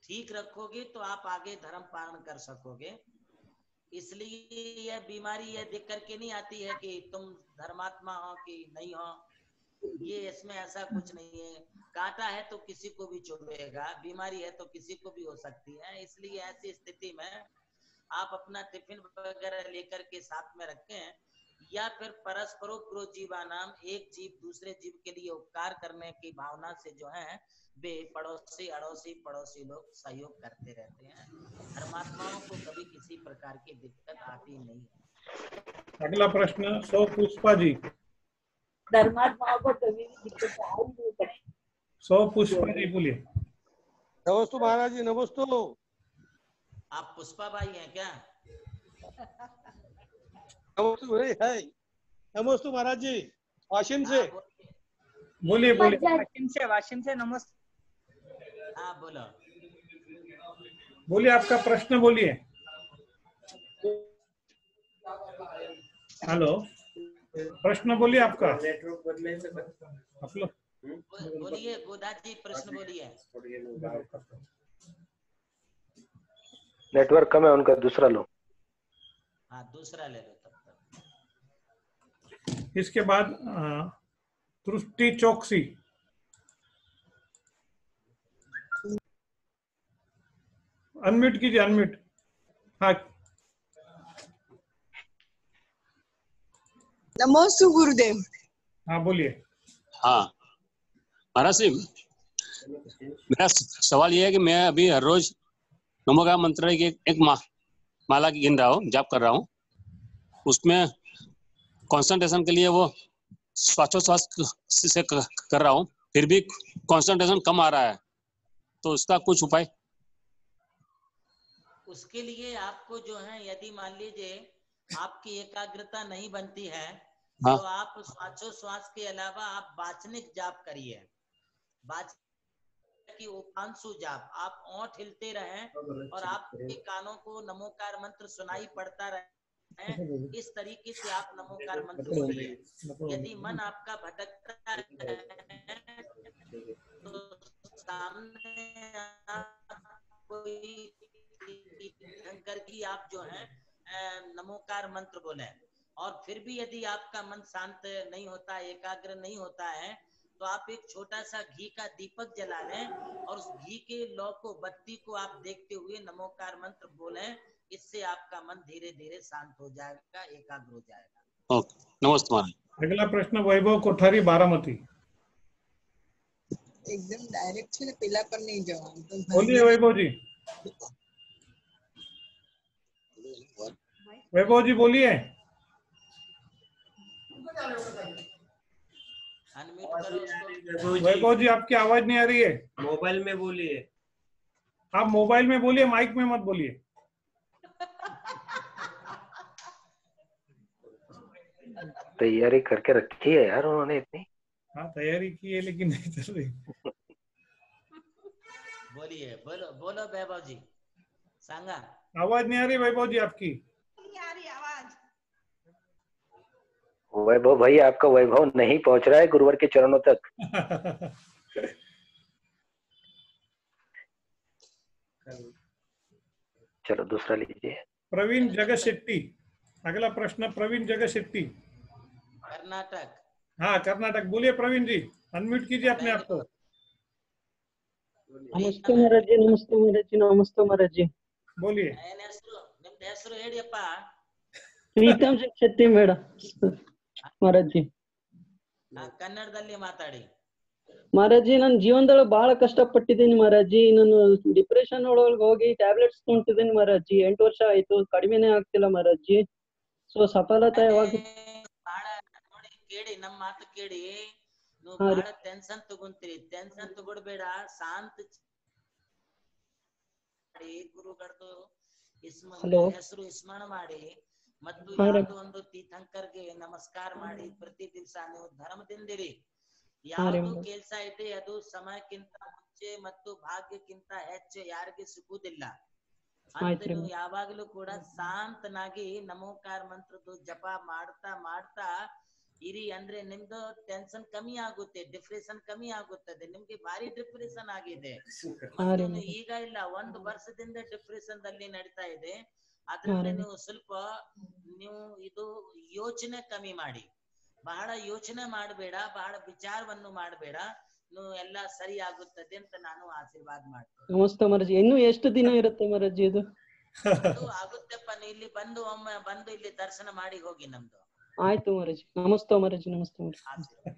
ठीक रखोगे तो आप आगे धर्म पालन कर सकोगे। इसलिए यह बीमारी यह देख करके नहीं आती है कि तुम धर्मात्मा हो कि नहीं हो, ये इसमें ऐसा कुछ नहीं है। कांटा है तो किसी को भी चुभेगा, बीमारी है तो किसी को भी हो सकती है। इसलिए ऐसी स्थिति में आप अपना टिफिन वगैरह लेकर के साथ में रखें, या फिर परस्परोपरो जीवा नाम, एक जीव दूसरे जीव के लिए उपकार करने की भावना से जो है वे पड़ोसी अड़ोसी पड़ोसी लोग सहयोग करते रहते हैं। धर्मात्माओं को कभी किसी प्रकार की दिक्कत आती नहीं है। अगला प्रश्न सौ पुष्पा जी। धर्मात्माओं को कभी भी दिक्कत आ ही नहीं सकती। सौ पुष्पा जी बोलिए। नमस्ते महाराज जी, नमस्ते। आप पुष्पा भाई हैं क्या? नमस्ते महाराज जी, वाशिम से। बोलिए बोलिए। वाशिम से नमस्ते। हाँ बोलो। बोलिए आपका प्रश्न बोलिए। हेलो, प्रश्न बोलिए आपका। नेटवर्क बदले से आप लोग बोलिए गोदा जी, प्रश्न बोलिए। नेटवर्क कम है उनका, दूसरा लो। हाँ दूसरा ले लो तब तक। इसके बाद तुष्टि चौकसी। अनम्यूट कीजिए, अनम्यूट। हाँ नमस्ते गुरुदेव। हाँ बोलिए। हाँ महाराज जी, मेरा सवाल ये है कि मैं अभी हर रोज नमोकार मंत्र की एक माला गिन रहा हूँ, जाप कर रहा हूँ। उसमें कंसंट्रेशन के लिए वो श्वासोच्छ्वास से कर रहा हूँ, फिर भी कंसंट्रेशन कम आ रहा है, तो उसका कुछ उपाय? उसके लिए आपको जो है, यदि मान लीजिए आपकी एकाग्रता नहीं बनती है, हाँ। तो आप श्वासोच्छ्वास के अलावा आप वाचनिक जाप करिए। की उपांशु जाप, आप ओंठ हिलते रहें और आपके कानों को नमोकार मंत्र सुनाई पड़ता रहे। इस तरीके से आप नमोकार मंत्र बोलिए। यदि मन आपका भटकता है तो सामने कोई शंकर की आप जो है नमोकार मंत्र बोले, और फिर भी यदि आपका मन शांत नहीं होता, एकाग्र नहीं होता है, तो आप एक छोटा सा घी का दीपक जला लें और उस घी के लौ को, बत्ती को आप देखते हुए नमोकार मंत्र बोलें। इससे आपका मन धीरे धीरे शांत हो जाएगा, एकाग्र हो जाएगा। ओके, नमस्ते महाराज। अगला प्रश्न वैभव कोठारी, बारामती। एकदम डायरेक्ट છે ને, પેલા પર નહીં જવાનું તો बोलिए वैभव जी। वैभव जी बोलिए। अनम्यूट करो उसको। वैभव जी आपकी आवाज नहीं आ रही है। मोबाइल में बोलिए। आप मोबाइल में बोलिए, माइक में मत बोलिए। तैयारी करके रखी है यार उन्होंने इतनी। हाँ तैयारी की है लेकिन नहीं चल रही। बोलिए, बोलो बोलो वैभव जी, सांगा। आवाज नहीं आ रही वैभव जी आपकी। वैभव भाई, आपका वैभव नहीं पहुंच रहा है गुरुवर के चरणों तक। चलो दूसरा लीजिए। प्रवीण जगत शेट्टी। अगला प्रश्न प्रवीण जगत शेट्टी, कर्नाटक। हाँ कर्नाटक। बोलिए प्रवीण जी, अनम्यूट कीजिए अपने आप को। नमस्ते महाराज जी, नमस्ते महाराज जी, नमस्ते महाराज जी। बोलिए। ನಿಮ್ದು ಹೆಸರು ಹೇಳಿಯಪ್ಪ? ಪ್ರೀತಮ್ ಶೆಟ್ಟಿ ಮೇಡ ಮಹಾರಾಜ್ ಜಿ। ಕನ್ನಡದಲ್ಲಿ ಮಾತಾಡಿ ಮಹಾರಾಜ್ ಜಿ, ನನ್ನ ಜೀವನದೊಳಗೆ ಬಹಳ ಕಷ್ಟಪಟ್ಟಿದ್ದೀನಿ ಮಹಾರಾಜ್ ಜಿ। ನಾನು ಡಿಪ್ರೆಷನ್ ಒಳಗೆ ಹೋಗಿ ಟ್ಯಾಬ್ಲೆಟ್ಸ್ ತಗೊಂತಿದ್ದೀನಿ ಮಹಾರಾಜ್ ಜಿ। 8 ವರ್ಷ ಆಯ್ತು, ಕಡಿಮೆನೇ ಆಗ್ತಿಲ್ಲ ಮಹಾರಾಜ್ ಜಿ। ಸೊ ಸಫಲತೆ ಯಾವಾಗ? ಬಹಳ ನೋಡಿ, ಕೇಳಿ ನಮ್ಮ ಮಾತು ಕೇಳಿ, ನೀವು ಬಹಳ ಟೆನ್ಷನ್ ತಗೊಂತೀರಿ। ಟೆನ್ಷನ್ ತಗೊಳ್ಬೇಡ, ಶಾಂತ ಗುರುಗಳದ್ದು ಹೆಸರು ಸ್ಮರಣ ಮಾಡಿ ಮತ್ತು ಯಾವ್ದೋ ಒಂದು ತೀರ್ಥಂಕರ್ಗೆ ನಮಸ್ಕಾರ ಮಾಡಿ ಪ್ರತಿ ದಿವಸ ನೀವು ಧರ್ಮದಿಂದಿರಿ। ಯಾವುದು ಕೆಲಸ ಇದೆ ಅದು ಸಮಯಕ್ಕಿಂತ ಮುಂಚೆ ಮತ್ತು ಭಾಗ್ಯಕ್ಕಿಂತ ಹೆಚ್ಚು ಯಾರಿಗೆ ಸಿಗುವುದಿಲ್ಲ ಅಂತ ನೀವು ಯಾವಾಗಲೂ ಕೂಡ ಶಾಂತನಾಗಿ ನಮೋಕಾರ ಮಂತ್ರದ ಜಪ ಮಾಡ್ತಾ ಮಾಡ್ತಾ ಇರಿ। ಅಂದ್ರೆ ನಿಮ್ದು ಟೆನ್ಷನ್ ಕಮ್ಮಿ ಆಗುತ್ತೆ, ಡಿಪ್ರೆಷನ್ ಕಮ್ಮಿ ಆಗುತ್ತದೆ। ನಿಮ್ಗೆ ಭಾರಿ ಡಿಪ್ರೆಷನ್ ಆಗಿದೆ, ಈಗ ಇಲ್ಲ, 1 ವರ್ಷದಿಂದ ಡಿಪ್ರೆಷನ್ ದಲ್ಲಿ ನಡೀತಾ ಇದೆ। ಅದ್ರಿಂದ ನೀವು ಸ್ವಲ್ಪ ಇದು ಯೋಚನೆ ಕಮ್ಮಿ ಮಾಡಿ, ಬಹಳ ಯೋಚನೆ ಮಾಡಬೇಡ, ಬಹಳ ವಿಚಾರವನ್ನು ಮಾಡಬೇಡ, ನೀವು ಎಲ್ಲ ಸರಿ ಆಗುತ್ತದೆ ಅಂತ ನಾನು ಆಶೀರ್ವಾದ ಮಾಡ್ತೇನೆ। ನಮಸ್ತೆ ಮಹಾರಾಜ್। ಇನ್ನು ಎಷ್ಟು ದಿನ ಇರುತ್ತೆ ಮಹಾರಾಜ್ ಇದು? ಅದು ಆಗುತ್ತೆಪ್ಪ, ನೀ ಇಲ್ಲಿ ಬಂದು ಒಮ್ಮೆ ಬಂದು ಇಲ್ಲಿ ದರ್ಶನ ಮಾಡಿ ಹೋಗಿ ನಮ್ದು. ಆಯ್ತು ಮಹಾರಾಜ್, ನಮಸ್ತೆ ಮಹಾರಾಜ್, ನಮस्ते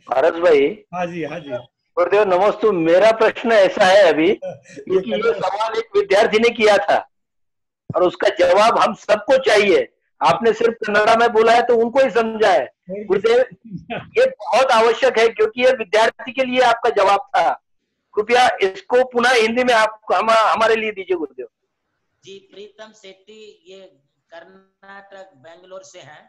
भारत भाई। हाँ जी, हाँ जी। गुरुदेव नमस्ते। मेरा प्रश्न ऐसा है अभी, क्योंकि ये सवाल एक विद्यार्थी ने किया था और उसका जवाब हम सबको चाहिए। आपने सिर्फ कन्नड़ा में बोला है तो उनको ही समझा है। गुरुदेव ये बहुत आवश्यक है, क्योंकि ये विद्यार्थी के लिए आपका जवाब था। कृपया इसको पुनः हिंदी में आप हमारे लिए दीजिए गुरुदेव। जी, प्रीतम सेट्टी ये कर्नाटक बेंगलोर से हैं।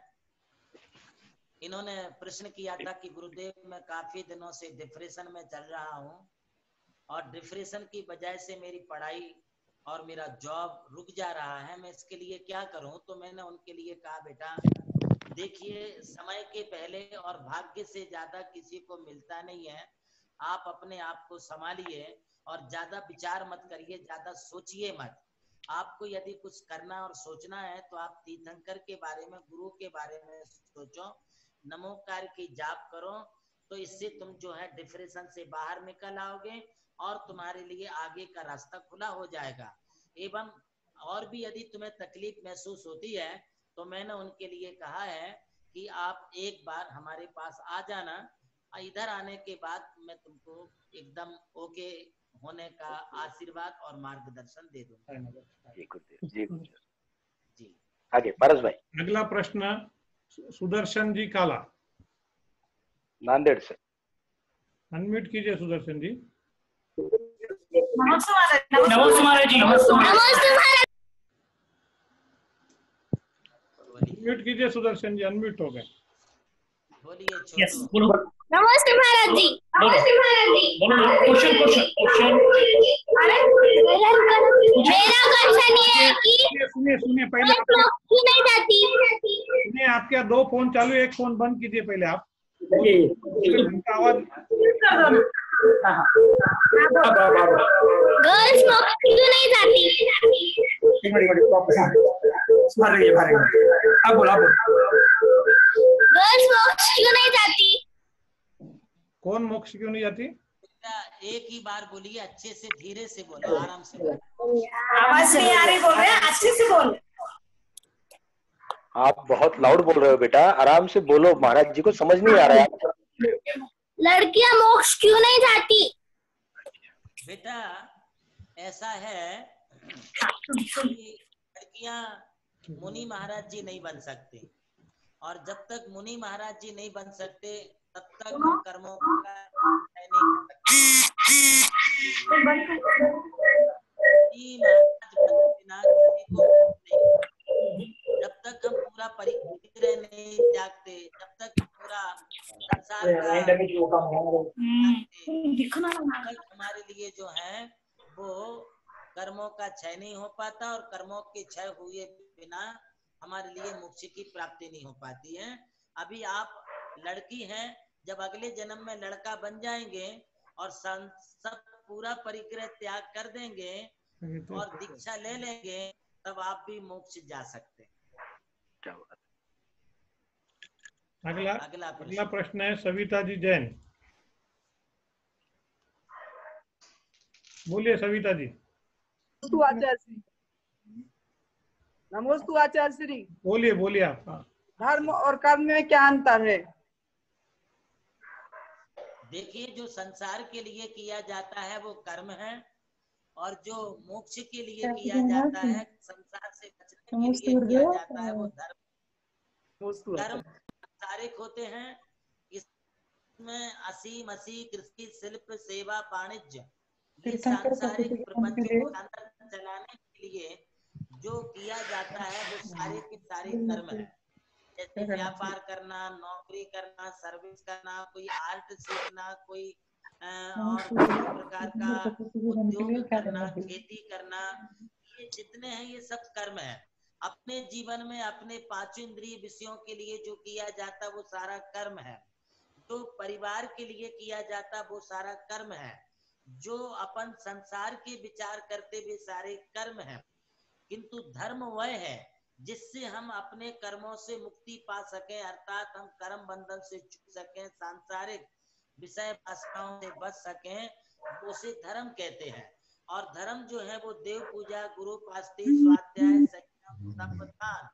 इन्होंने प्रश्न किया था कि गुरुदेव मैं काफी दिनों से डिप्रेशन में चल रहा हूँ और डिप्रेशन की वजह से मेरी पढ़ाई और मेरा जॉब रुक जा रहा है, मैं इसके लिए क्या करूं? तो मैंने उनके लिए कहा बेटा देखिए, समय के पहले और भाग्य से ज्यादा किसी को मिलता नहीं है। आप अपने आप को संभालिए और ज्यादा विचार मत करिए, ज्यादा सोचिए मत। आपको यदि कुछ करना और सोचना है तो आप तीर्थंकर के बारे में, गुरु के बारे में सोचो, नमोकार की जाप करो, तो इससे तुम जो है डिप्रेशन से बाहर निकल आओगे और तुम्हारे लिए आगे का रास्ता खुला हो जाएगा। एवं और भी यदि तुम्हें तकलीफ महसूस होती है तो मैंने उनके लिए कहा है कि आप एक बार हमारे पास आ जाना, इधर आने के बाद मैं तुमको एकदम ओके होने का आशीर्वाद और मार्गदर्शन दे दूंगा। जी गुरुदेव, जी गुरुदेव। जी आगे परस भाई। अगला प्रश्न सुदर्शन जी काला, नांदेड़ से। अनम्यूट कीजिए सुदर्शन जी। नमस्ते महाराज जी। नमस्ते महाराज। अनम्यूट कीजिए सुदर्शन जी, अनम्यूट हो गए। बोलिए यस, बोलो। नमस्ते महाराज जी। नमस्ते महाराज जी। बोलो क्वेश्चन मेरा क्वेश्चन ये है कि सुनिए पहले क्यों नहीं जाती? सुनिए, आपके यहाँ 2 फोन चालू है, एक फोन बंद कीजिए पहले आप। आवाज गर्ल्स क्यों नहीं जाती? गर्ल्स मोक्ष क्यों नहीं जाती? कौन मोक्ष क्यों नहीं जाती? एक ही बार बोलिए, अच्छे से, धीरे से बोलो, आराम से बोलो। आवाज नहीं आ रही, बोल रहे हैं, अच्छे से बोल। आप बहुत लाउड बोल रहे हो बेटा, आराम से बोलो, महाराज जी को समझ नहीं आ रहा है। लड़कियां मोक्ष क्यों नहीं जाती? बेटा ऐसा है कि लड़कियां मुनि महाराज जी नहीं बन सकते, और जब तक मुनि महाराज जी नहीं बन सकते तब तक हम कर्मों का नहीं कर सकते। जब तक हम पूरा परिग्रह नहीं त्यागते, जब तक पूरा संसार का हमारे लिए जो है वो कर्मों का क्षय नहीं हो पाता, और कर्मों के क्षय हुए बिना हमारे लिए मोक्ष की प्राप्ति नहीं हो पाती है। अभी आप लड़की हैं, जब अगले जन्म में लड़का बन जाएंगे और सब पूरा परिग्रह त्याग कर देंगे और दीक्षा ले लेंगे, तब आप भी मोक्ष जा सकते हैं। अगला प्रश्न है सविता जी जैन। बोलिए सविता जी। नमोस्तु आचार्य श्री। बोलिए आप। धर्म और कर्म में क्या अंतर है? देखिए, जो संसार के लिए किया जाता है वो कर्म है, और जो मोक्ष के लिए किया जाता है, संसार से बचने के लिए किया जाता है, वो धर्म। कर्म सांसारिक होते हैं, इसमें असीम कृषि, शिल्प, सेवा, वाणिज्य, ये सांसारिक प्रपंच को चलाने के लिए जो किया जाता है वो सारे के सारे कर्म है। जैसे व्यापार करना, नौकरी करना, सर्विस करना, कोई आर्ट सीखना, कोई और प्रकार का उद्योग करना, खेती करना, ये जितने हैं ये सब कर्म है। अपने जीवन में अपने 5 इंद्रिय विषयों के लिए जो किया जाता वो सारा कर्म है। जो परिवार के लिए किया जाता वो सारा कर्म है। जो अपन संसार के विचार करते वे सारे कर्म है। किंतु धर्म वह है जिससे हम अपने कर्मों से मुक्ति पा सके, अर्थात हम कर्म बंधन से छूट सके, सांसारिक विषय वासनाओं से बच सके, उसे धर्म कहते हैं। और धर्म जो है वो देव पूजा, गुरु पास्ती, स्वाध्याय, संयम, संप्रदान,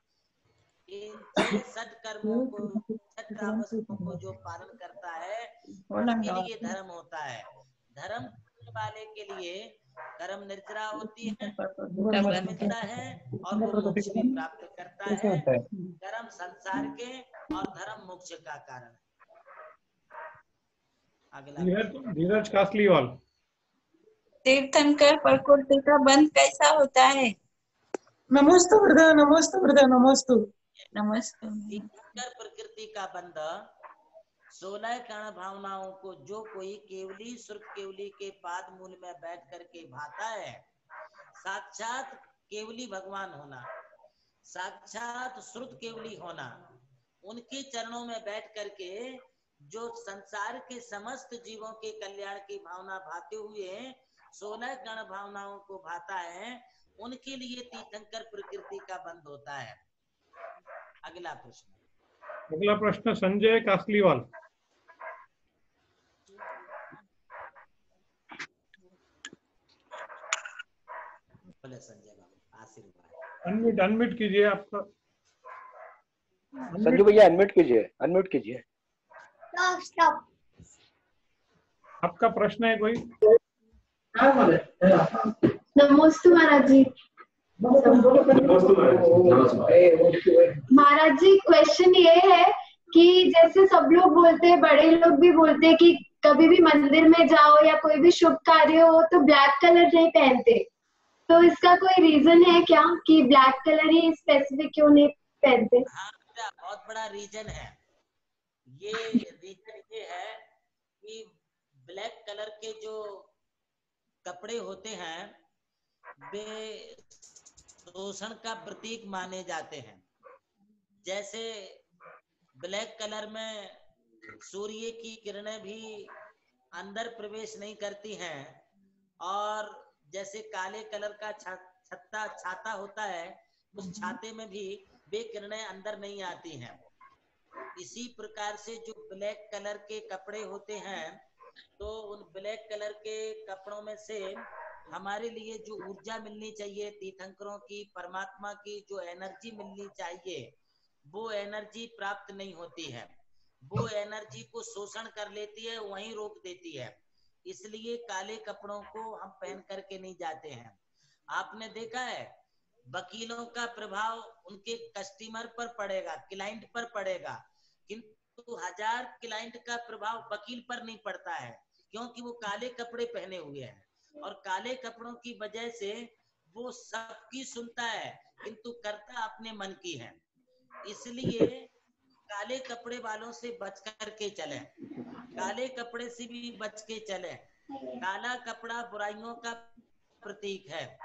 इन 6 सत्कर्मों को, 6 तामसों को जो पालन करता है उसके लिए धर्म होता है। धर्म करने वाले के लिए कर्म निर्जरा होती है, कर्म मिलता है और वो मोक्ष भी प्राप्त करता है। कर्म संसार के और धर्म मोक्ष का कारण है। अगला धीरज कासलीवाल। तीर्थंकर प्रकृति का बंध कैसा होता है? नमस्ते गुरुदेव, नमस्ते गुरुदेव, नमस्ते नमस्ते। तीर्थंकर प्रकृति का बंध 16 कर्ण भावनाओं को जो कोई केवली सुर्ख केवली के पाद मूल में बैठ करके भाता है, साक्षात केवली भगवान होना, साक्षात श्रुत केवली होना, उनके चरणों में बैठ करके जो संसार के समस्त जीवों के कल्याण की भावना भाते हुए 16 कर्ण भावनाओं को भाता है, उनके लिए तीर्थंकर प्रकृति का बंध होता है। अगला प्रश्न। अगला प्रश्न संजय कासलीवाल। बोले संजय बाबू, आशीर्वाद। अनम्यूट कीजिए आपका। संजू भैया अनम्यूट कीजिए। स्टॉप। आपका प्रश्न है कोई? नमस्ते महाराज जी। महाराज जी, क्वेश्चन ये है कि जैसे सब लोग बोलते हैं, बड़े लोग भी बोलते हैं कि कभी भी मंदिर में जाओ या कोई भी शुभ कार्य हो तो ब्लैक कलर नहीं पहनते, तो इसका कोई रीजन है क्या कि ब्लैक कलर ही स्पेसिफिक क्यों नहीं पहनते? हाँ, बहुत बड़ा रीजन है। ये रीजन ये है कि ब्लैक कलर के जो कपड़े होते हैं वे शोषण का प्रतीक माने जाते हैं। जैसे ब्लैक कलर में सूर्य की किरणें भी अंदर प्रवेश नहीं करती हैं, और जैसे काले कलर का छाता होता है, उस छाते में भी वे किरणें अंदर नहीं आती हैं। इसी प्रकार से जो ब्लैक कलर के कपड़े होते हैं, तो उन ब्लैक कलर के कपड़ों में से हमारे लिए जो ऊर्जा मिलनी चाहिए, तीर्थंकरों की, परमात्मा की जो एनर्जी मिलनी चाहिए, वो एनर्जी प्राप्त नहीं होती है। वो एनर्जी को शोषण कर लेती है, वहीं रोक देती है। इसलिए काले कपड़ों को हम पहन करके नहीं जाते हैं। आपने देखा है वकीलों का प्रभाव उनके कस्टमर पर पड़ेगा, क्लाइंट पर पड़ेगा, किंतु 1000 क्लाइंट का प्रभाव वकील पर नहीं पड़ता है, क्योंकि वो काले कपड़े पहने हुए हैं। और काले कपड़ों की वजह से वो सबकी सुनता है, किंतु करता अपने मन की है। इसलिए काले कपड़े वालों से बच करके चले, काले कपड़े से भी बच के चले। काला कपड़ा बुराइयों का प्रतीक है।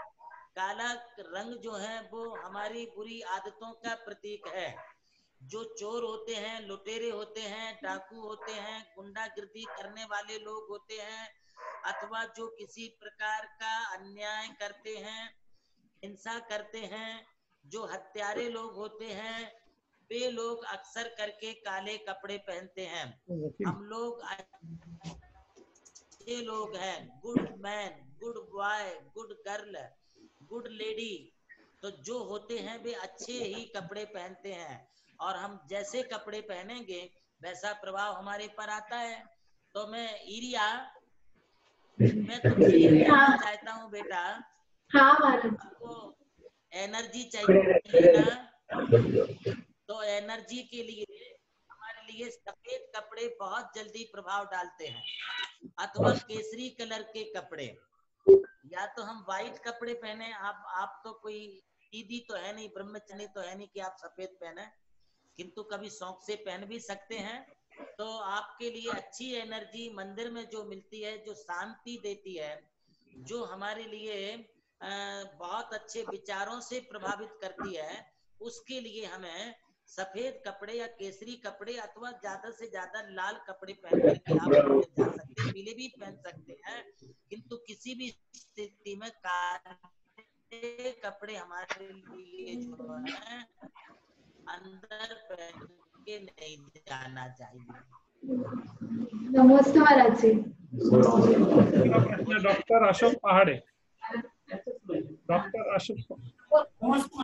काला रंग जो है वो हमारी बुरी आदतों का प्रतीक है। जो चोर होते हैं, लुटेरे होते हैं, डाकू होते हैं, गुंडागिर्दी करने वाले लोग होते हैं, अथवा जो किसी प्रकार का अन्याय करते हैं, हिंसा करते हैं, जो हत्यारे लोग होते हैं, वे लोग अक्सर करके काले कपड़े पहनते हैं। हम लोग अच्छे लोग हैं, good man, good boy, good girl, good lady, तो जो होते हैं वे अच्छे ही कपड़े पहनते हैं। और हम जैसे कपड़े पहनेंगे वैसा प्रभाव हमारे पर आता है। तो मैं इरिया, मैं तुमसे ये कहना चाहता हूँ बेटा, आपको एनर्जी चाहिए ना, तो एनर्जी के लिए हमारे लिए सफेद कपड़े बहुत जल्दी प्रभाव डालते हैं, अथवा केसरी कलर के कपड़े। या तो हम व्हाइट कपड़े पहने, आप तो कोई दीदी तो है नहीं, ब्रह्मचारी तो है नहीं कि आप सफेद पहने, किंतु कभी शौक से पहन भी सकते हैं। तो आपके लिए अच्छी एनर्जी मंदिर में जो मिलती है, जो शांति देती है, जो हमारे लिए बहुत अच्छे विचारों से प्रभावित करती है, उसके लिए हमें सफेद कपड़े या केसरी कपड़े अथवा ज्यादा से ज्यादा लाल कपड़े पहन करके आप जा सकते हैं, पीले भी पहन सकते हैं, किंतु किसी भी स्थिति में काले कपड़े हमारे लिए जो है अंदर पहन के नहीं जाना चाहिए। नमस्ते महाराज जी। डॉक्टर अशोक पहाड़े। डॉक्टर अशोक।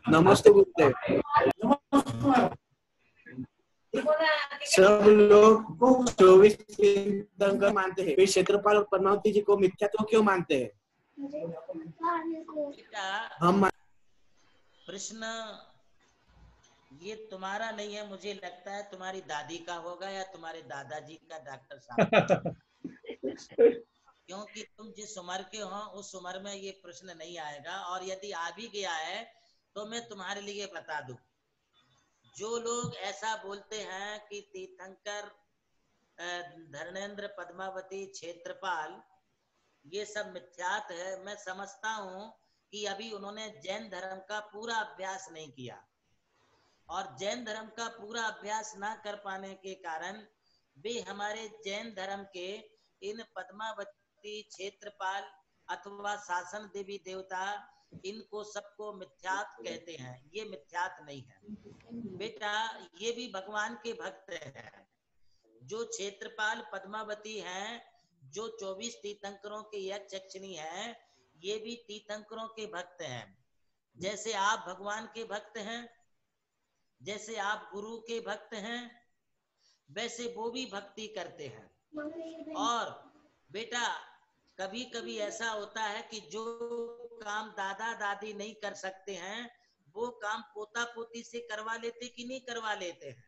नमस्ते गुरुदेव। सब लोग 24 तीर्थंकर मानते हैं, वे क्षेत्रपाल और पद्मावती जी को मिथ्यात्व क्यों मानते हैं? हम प्रश्न ये तुम्हारा नहीं है, मुझे लगता है तुम्हारी दादी का होगा या तुम्हारे दादाजी का, डॉक्टर साहब। क्योंकि तुम जिस उम्र के हो उस उम्र में ये प्रश्न नहीं आएगा, और यदि आ भी गया है तो मैं तुम्हारे लिए बता दूं, जो लोग ऐसा बोलते हैं कि तीर्थंकर, धर्मेंद्र, पद्मावती, क्षेत्रपाल, ये सब मिथ्यात है। मैं समझता हूँ कि अभी उन्होंने जैन धर्म का पूरा अभ्यास नहीं किया, और जैन धर्म का पूरा अभ्यास ना कर पाने के कारण वे हमारे जैन धर्म के इन पद्मावती, क्षेत्रपाल अथवा शासन देवी देवता, इनको सबको मिथ्यात कहते हैं। ये मिथ्यात नहीं है बेटा, ये भी भगवान के भक्त हैं। जो क्षेत्रपाल, पद्मावती हैं, जो 24 तीर्थंकरों के यक्षिणी हैं, ये भी तीर्थंकरों के भक्त हैं। जैसे आप भगवान के भक्त हैं, जैसे आप गुरु के भक्त हैं, वैसे वो भी भक्ति करते हैं। और बेटा कभी कभी ऐसा होता है कि जो काम दादा दादी नहीं कर सकते हैं, वो काम पोता पोती से करवा लेते कि नहीं करवा लेते हैं,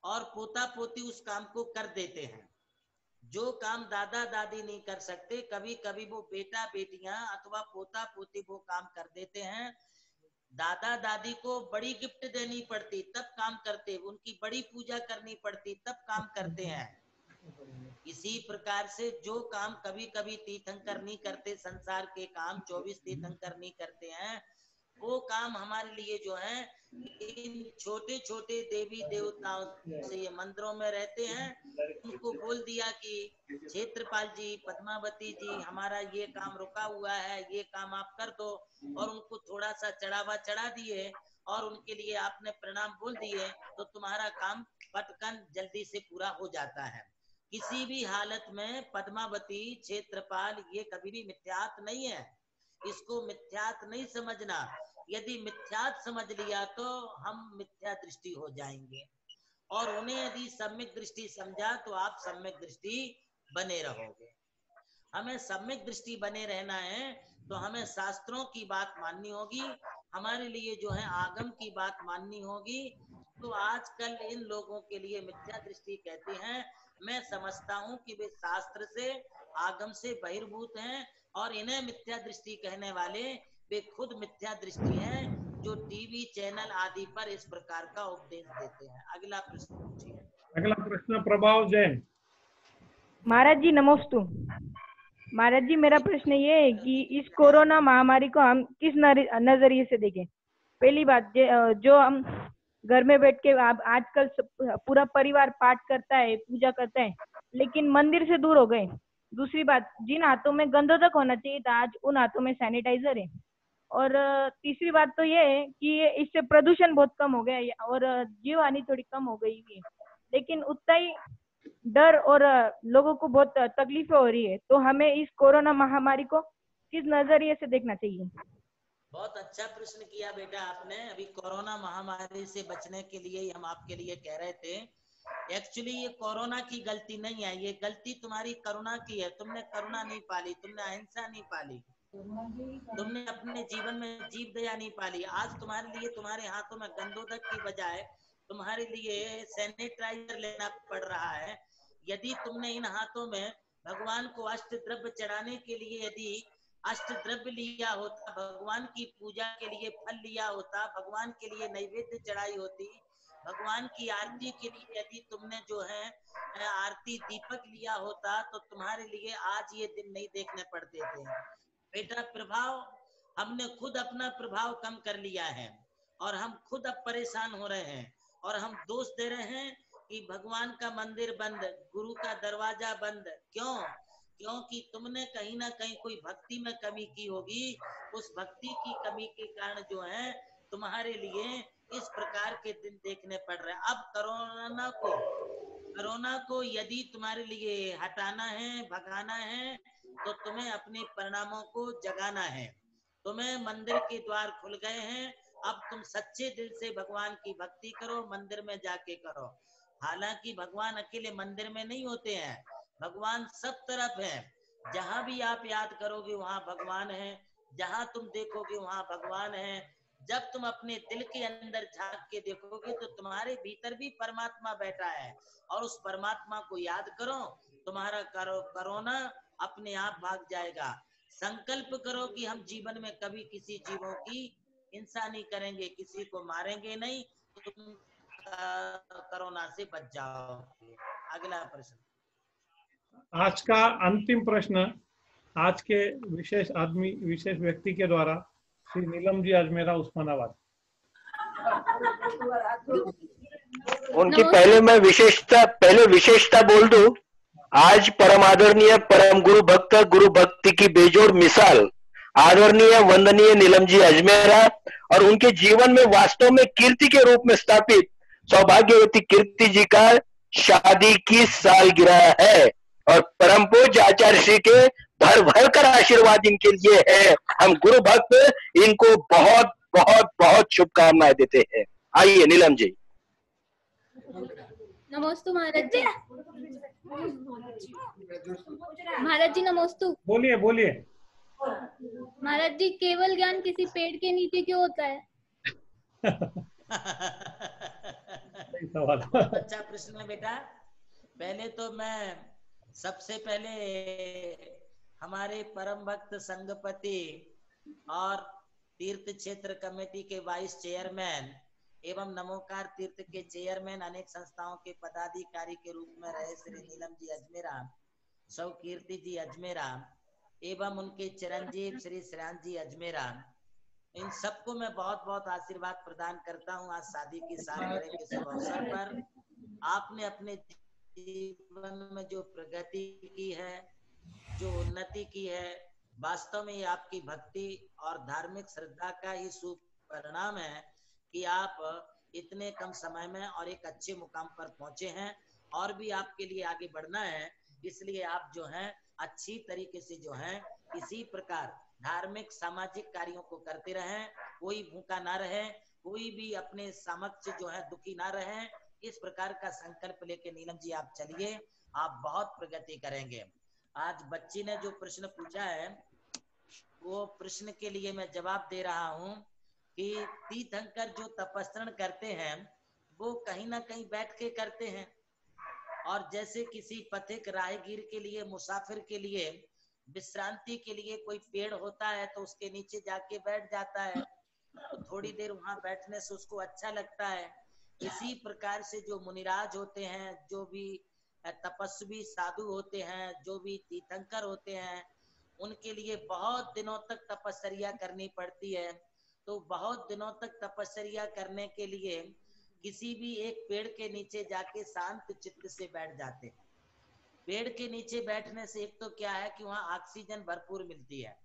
और पोता पोती उस काम को कर देते हैं। जो काम दादा दादी नहीं कर सकते, कभी कभी वो बेटा बेटियां अथवा पोता पोती वो काम कर देते हैं। दादा दादी को बड़ी गिफ्ट देनी पड़ती तब काम करते, उनकी बड़ी पूजा करनी पड़ती तब काम करते हैं। इसी प्रकार से जो काम कभी कभी तीर्थंकर नहीं करते, संसार के काम 24 तीर्थंकर नहीं करते हैं, वो काम हमारे लिए जो है इन छोटे छोटे देवी देवताओं से, ये मंदिरों में रहते हैं, उनको बोल दिया कि क्षेत्रपाल जी, पद्मावती जी, हमारा ये काम रुका हुआ है, ये काम आप कर दो, और उनको थोड़ा सा चढ़ावा चढ़ा दिए और उनके लिए आपने प्रणाम बोल दिए, तो तुम्हारा काम पटकन जल्दी से पूरा हो जाता है। किसी भी हालत में पद्मावती, क्षेत्रपाल ये कभी भी मिथ्यात नहीं है, इसको मिथ्यात नहीं समझना। यदि मिथ्यात समझ लिया तो हम मिथ्या दृष्टि हो जाएंगे, और उन्हें यदि सम्यक दृष्टि समझा तो आप सम्यक दृष्टि बने रहोगे। हमें सम्यक दृष्टि बने रहना है तो हमें शास्त्रों की बात माननी होगी, हमारे लिए जो है आगम की बात माननी होगी। तो आजकल इन लोगों के लिए मिथ्या दृष्टि कहते हैं। मैं समझता हूँ कि वे शास्त्र से, आगम से बहिर्भूत हैं, और इन्हें मिथ्या दृष्टि कहने वाले वे खुद मिथ्या दृष्टि हैं, जो टीवी चैनल आदि पर इस प्रकार का उपदेश देते हैं। अगला प्रश्न पूछिए। अगला प्रश्न प्रभाव जैन। महाराज जी नमोस्तु। महाराज जी मेरा प्रश्न ये है कि इस कोरोना महामारी को हम किस नजरिए से देखें। पहली बात, जो हम घर में बैठ के आजकल पूरा परिवार पाठ करता है, पूजा करता है, लेकिन मंदिर से दूर हो गए। दूसरी बात, जिन हाथों में गंधोदक होना चाहिए था, आज उन हाथों में सैनिटाइजर है। और तीसरी बात तो ये है कि इससे प्रदूषण बहुत कम हो गया है और जीव हानि थोड़ी कम हो गई है, लेकिन उतना ही डर और लोगों को बहुत तकलीफें हो रही है। तो हमें इस कोरोना महामारी को किस नजरिए से देखना चाहिए? बहुत अच्छा प्रश्न किया बेटा आपने। अभी कोरोना महामारी से बचने के लिए ही हम आपके लिए कह रहे थे। एक्चुअली ये कोरोना की गलती नहीं है, ये गलती तुम्हारी करुणा की है। तुमने करुणा नहीं पाली, तुमने अहिंसा नहीं पाली, तुमने अपने जीवन में जीव दया नहीं पाली। आज तुम्हारे लिए तुम्हारे हाथों में गंधोदक की बजाय तुम्हारे लिए सैनिटाइजर लेना पड़ रहा है। यदि तुमने इन हाथों में भगवान को अष्ट द्रव्य चढ़ाने के लिए यदि अष्ट द्रव्य लिया होता, भगवान की पूजा के लिए फल लिया होता, भगवान के लिए नैवेद्य चढ़ाई होती, भगवान की आरती के लिए यदि तुमने जो है आरती दीपक लिया होता, तो तुम्हारे लिए आज ये दिन नहीं देखने पड़ते थे। बेटा प्रभाव, हमने खुद अपना प्रभाव कम कर लिया है और हम खुद अब परेशान हो रहे हैं, और हम दोष दे रहे हैं कि भगवान का मंदिर बंद, गुरु का दरवाजा बंद। क्यों? क्योंकि तुमने कहीं ना कहीं कोई भक्ति में कमी की होगी। उस भक्ति की कमी के कारण जो है तुम्हारे लिए इस प्रकार के दिन देखने पड़ रहे हैं। अब कोरोना को यदि तुम्हारे लिए हटाना है, भगाना है, तो तुम्हें अपने परिणामों को जगाना है। तुम्हें मंदिर के द्वार खुल गए हैं, अब तुम सच्चे दिल से भगवान की भक्ति करो, मंदिर में जाके करो। हालांकि भगवान अकेले मंदिर में नहीं होते हैं, भगवान सब तरफ है। जहां भी आप याद करोगे वहां भगवान है, जहां तुम देखोगे वहां भगवान है। जब तुम अपने दिल के अंदर झांक के देखोगे तो तुम्हारे भीतर भी परमात्मा बैठा है, और उस परमात्मा को याद करो, तुम्हारा कोरोना अपने आप भाग जाएगा। संकल्प करो कि हम जीवन में कभी किसी जीवों की हिंसा नहीं करेंगे, किसी को मारेंगे नहीं, तुम कोरोना से बच जाओगे। अगला प्रश्न। आज का अंतिम प्रश्न आज के विशेष आदमी, विशेष व्यक्ति के द्वारा, श्री नीलम जी अजमेरा, उस्मानाबाद। उनकी पहले विशेषता बोल दूं। आज परम आदरणीय परम गुरु भक्ति की बेजोड़ मिसाल आदरणीय वंदनीय नीलम जी अजमेरा, और उनके जीवन में वास्तव में कीर्ति के रूप में स्थापित सौभाग्यवती कीर्ति जी का शादी की सालगिरह है, और परम पूज्य आचार्य श्री के भर भर कर आशीर्वाद इनके लिए है। हम गुरु भक्त इनको बहुत बहुत बहुत शुभकामनाएं देते हैं। आइए नीलम जी। नमोस्तु महाराज जी। महाराज जी नमोस्तु। बोलिए बोलिए। महाराज जी, केवल ज्ञान किसी पेड़ के नीचे क्यों होता है? सवाल। बहुत अच्छा प्रश्न है बेटा। पहले तो मैं सबसे पहले हमारे परम भक्त संघपति और तीर्थ क्षेत्र कमेटी के वाइस चेयरमैन एवं नमोकार तीर्थ के चेयरमैन, अनेक संस्थाओं के पदाधिकारी के रूप में रहे श्री नीलम जी अजमेरा, सौ कीर्ति जी अजमेरा एवं उनके चिरंजीव श्री श्रेयांश जी अजमेरा, इन सबको मैं बहुत बहुत आशीर्वाद प्रदान करता हूं। आज शादी की सालगिरह के शुभ अवसर पर आपने अपने जीवन में जो प्रगति की है, जो उन्नति की है, वास्तव में ये आपकी भक्ति और धार्मिक श्रद्धा का ही शुभ परिणाम है कि आप इतने कम समय में और एक अच्छे मुकाम पर पहुंचे हैं, और भी आपके लिए आगे बढ़ना है। इसलिए आप जो हैं अच्छी तरीके से जो हैं इसी प्रकार धार्मिक सामाजिक कार्यों को करते रहें, कोई भूखा ना रहे, कोई भी अपने समक्ष जो है दुखी ना रहे। इस प्रकार का संकल्प लेके नीलम जी आप चलिए, आप बहुत प्रगति करेंगे। आज बच्ची ने जो प्रश्न पूछा है वो प्रश्न के लिए मैं जवाब दे रहा हूँ कि तीर्थंकर जो तपस्रण करते हैं वो कहीं ना कहीं बैठ के करते हैं, और जैसे किसी पथिक राहगीर के लिए, मुसाफिर के लिए विश्रांति के लिए कोई पेड़ होता है तो उसके नीचे जाके बैठ जाता है, तो थोड़ी देर वहां बैठने से उसको अच्छा लगता है। इसी प्रकार से जो मुनिराज होते हैं, जो भी तपस्वी साधु होते हैं, जो भी तीर्थंकर होते हैं, उनके लिए बहुत दिनों तक तपस्या करनी पड़ती है। तो बहुत दिनों तक तपस्या करने के लिए किसी भी एक पेड़ के नीचे जाके शांत चित्त से बैठ जाते हैं। पेड़ के नीचे बैठने से एक तो क्या है कि वहाँ ऑक्सीजन भरपूर मिलती है,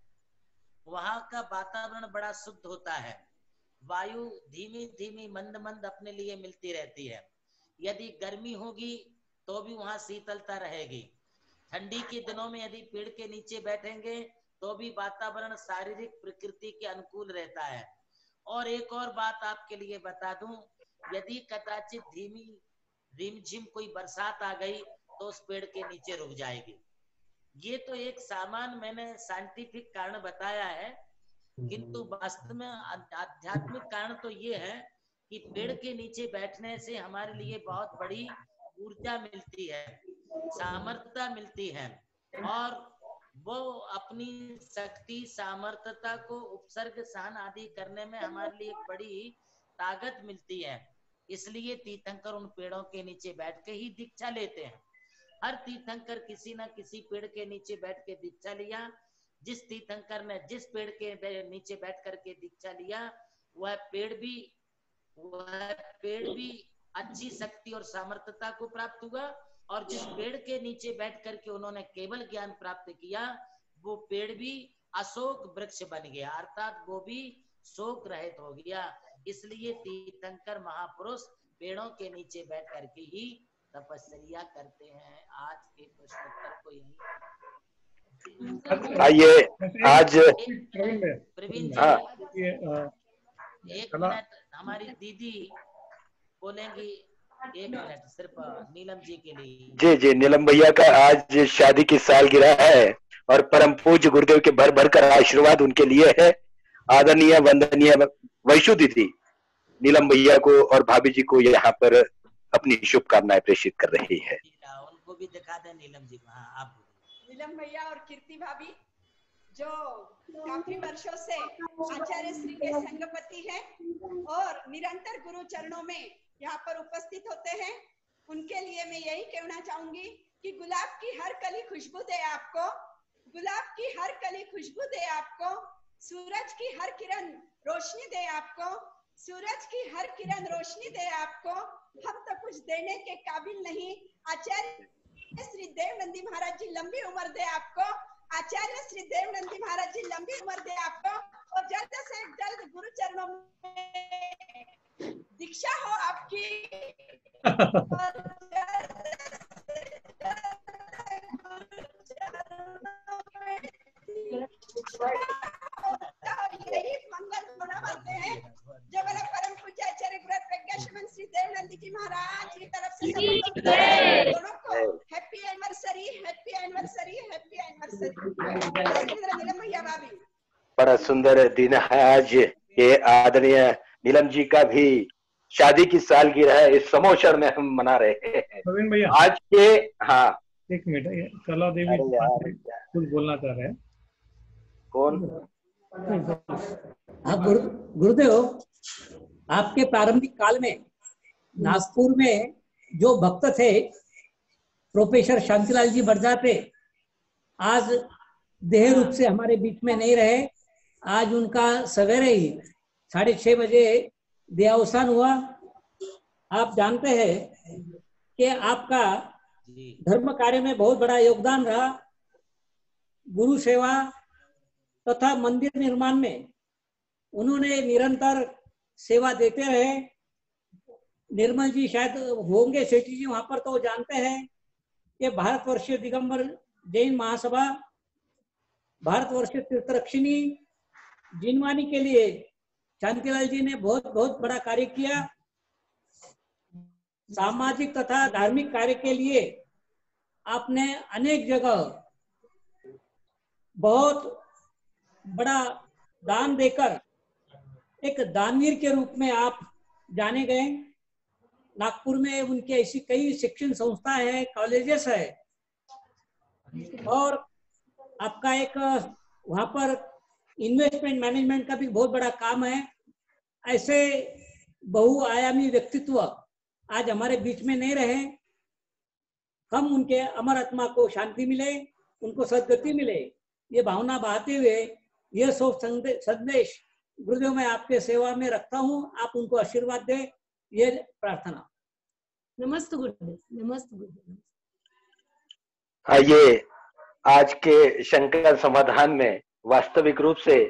वहाँ का वातावरण बड़ा शुद्ध होता है, वायु धीमी धीमी मंद मंद अपने लिए मिलती रहती है। यदि गर्मी होगी तो भी वहाँ शीतलता रहेगी। ठंडी के दिनों में यदि पेड़ के नीचे बैठेंगे तो भी वातावरण शारीरिक प्रकृति के अनुकूल रहता है। और एक और बात आपके लिए बता दूं, यदि कदाचित धीमी रिमझिम कोई बरसात आ गई तो उस पेड़ के नीचे रुक जाएगी। ये तो एक सामान्य मैंने साइंटिफिक कारण बताया है, किंतु वास्तव में आध्यात्मिक कारण तो ये है कि पेड़ के नीचे बैठने से हमारे लिए बहुत बड़ी ऊर्जा मिलती है, सामर्थ्यता मिलती है, और वो अपनी शक्ति सामर्थ्यता को उपसर्ग सहन आदि करने में हमारे लिए एक बड़ी ताकत मिलती है। इसलिए तीर्थंकर उन पेड़ों के नीचे बैठ के ही दीक्षा लेते हैं। हर तीर्थंकर किसी न किसी पेड़ के नीचे बैठ के दीक्षा लिया। जिस तीर्थंकर ने जिस पेड़ के नीचे बैठ करके दीक्षा लिया वह पेड़ भी अच्छी शक्ति और सामर्थ्यता को प्राप्त हुआ, और जिस पेड़ के नीचे बैठ करके उन्होंने केवल ज्ञान प्राप्त किया वो पेड़ भी अशोक वृक्ष बन गया, अर्थात वो भी शोक रहित हो गया। इसलिए तीर्थंकर महापुरुष पेड़ों के नीचे बैठ करके ही तपस्या करते हैं। आज के प्रश्नोत्तर को यही आइए आज प्रवीण जी, हाँ एक मिनट हमारी दीदी बोलेंगी, एक मिनट सिर्फ नीलम जी के लिए। जी जी, नीलम भैया का आज शादी की सालगिरह है और परम पूज्य गुरुदेव के भर भर कर आशीर्वाद उनके लिए है। आदरणीय वंदनीय वैशु दीदी नीलम भैया को और भाभी जी को यहाँ पर अपनी शुभकामनाएं प्रेषित कर रही है। उनको भी दिखा दें नीलम जी को। हाँ, आप नीलम भैया और कीर्ति भाभी जो काफी वर्षों से आचार्य श्री के संगपति हैं और निरंतर गुरु चरणों में यहाँ पर उपस्थित होते हैं, उनके लिए मैं यही कहना चाहूंगी कि गुलाब की हर कली खुशबू दे आपको, गुलाब की हर कली खुशबू दे आपको, सूरज की हर किरण रोशनी दे आपको, सूरज की हर किरण रोशनी दे आपको। हम तो कुछ देने के काबिल नहीं, आचार्य श्री देवनंदी महाराज जी लंबी उम्र दे आपको, आचार्य श्री देवनंदी महाराज जी लंबी उम्र दे आपको और जल्द से जल्द गुरु चरणों में दीक्षा हो आपकी और यही मंगल होना मानते हैं जो मेरे परम पूज्य आचार्य गुरु प्रज्ञाशमन श्री देवनंदी जी महाराज की तरफ से दोनों को happy anniversary, happy anniversary, happy anniversary. बड़ा सुंदर दिन है आज, ये आदरणीय नीलम जी का भी शादी की सालगिरह है, इस समोषण में हम मना रहे हैं प्रवीण भैया आज के। हाँ एक मिनट, कला देवी कुछ बोलना चाह रहे हैं। कौन? हाँ गुरुदेव, आपके प्रारंभिक काल में नागपुर में जो भक्त थे प्रोफेसर शांतिलाल जी बरजाते, आज देह रूप से हमारे बीच में नहीं रहे। आज उनका सवेरे ही 6:30 बजे देहावसान हुआ। आप जानते हैं कि आपका धर्म कार्य में बहुत बड़ा योगदान रहा, गुरु सेवा तथा मंदिर निर्माण में उन्होंने निरंतर सेवा देते रहे। निर्मल जी शायद होंगे, सेठी जी वहां पर, तो जानते हैं कि भारतवर्षीय दिगंबर जैन महासभा, भारतवर्षीय तीर्थरक्षिणी जिनवानी के लिए शांतिलाल जी ने बहुत बहुत बड़ा कार्य किया। सामाजिक तथा धार्मिक कार्य के लिए आपने अनेक जगह बहुत बड़ा दान देकर एक दानवीर के रूप में आप जाने गए। नागपुर में उनके ऐसी कई शिक्षण संस्थाएं हैं, कॉलेजेस है और आपका एक वहां पर इन्वेस्टमेंट मैनेजमेंट का भी बहुत बड़ा काम है। ऐसे बहुआयामी व्यक्तित्व आज हमारे बीच में नहीं रहे। हम उनके अमर आत्मा को शांति मिले, उनको सद्गति मिले, ये भावना बहाते हुए यह सब संदेश गुरुदेव मैं आपके सेवा में रखता हूँ, आप उनको आशीर्वाद दे, ये प्रार्थना। नमस्ते गुरुदेव, नमस्ते गुरुदेव। आइए आज के शंका समाधान में वास्तविक रूप से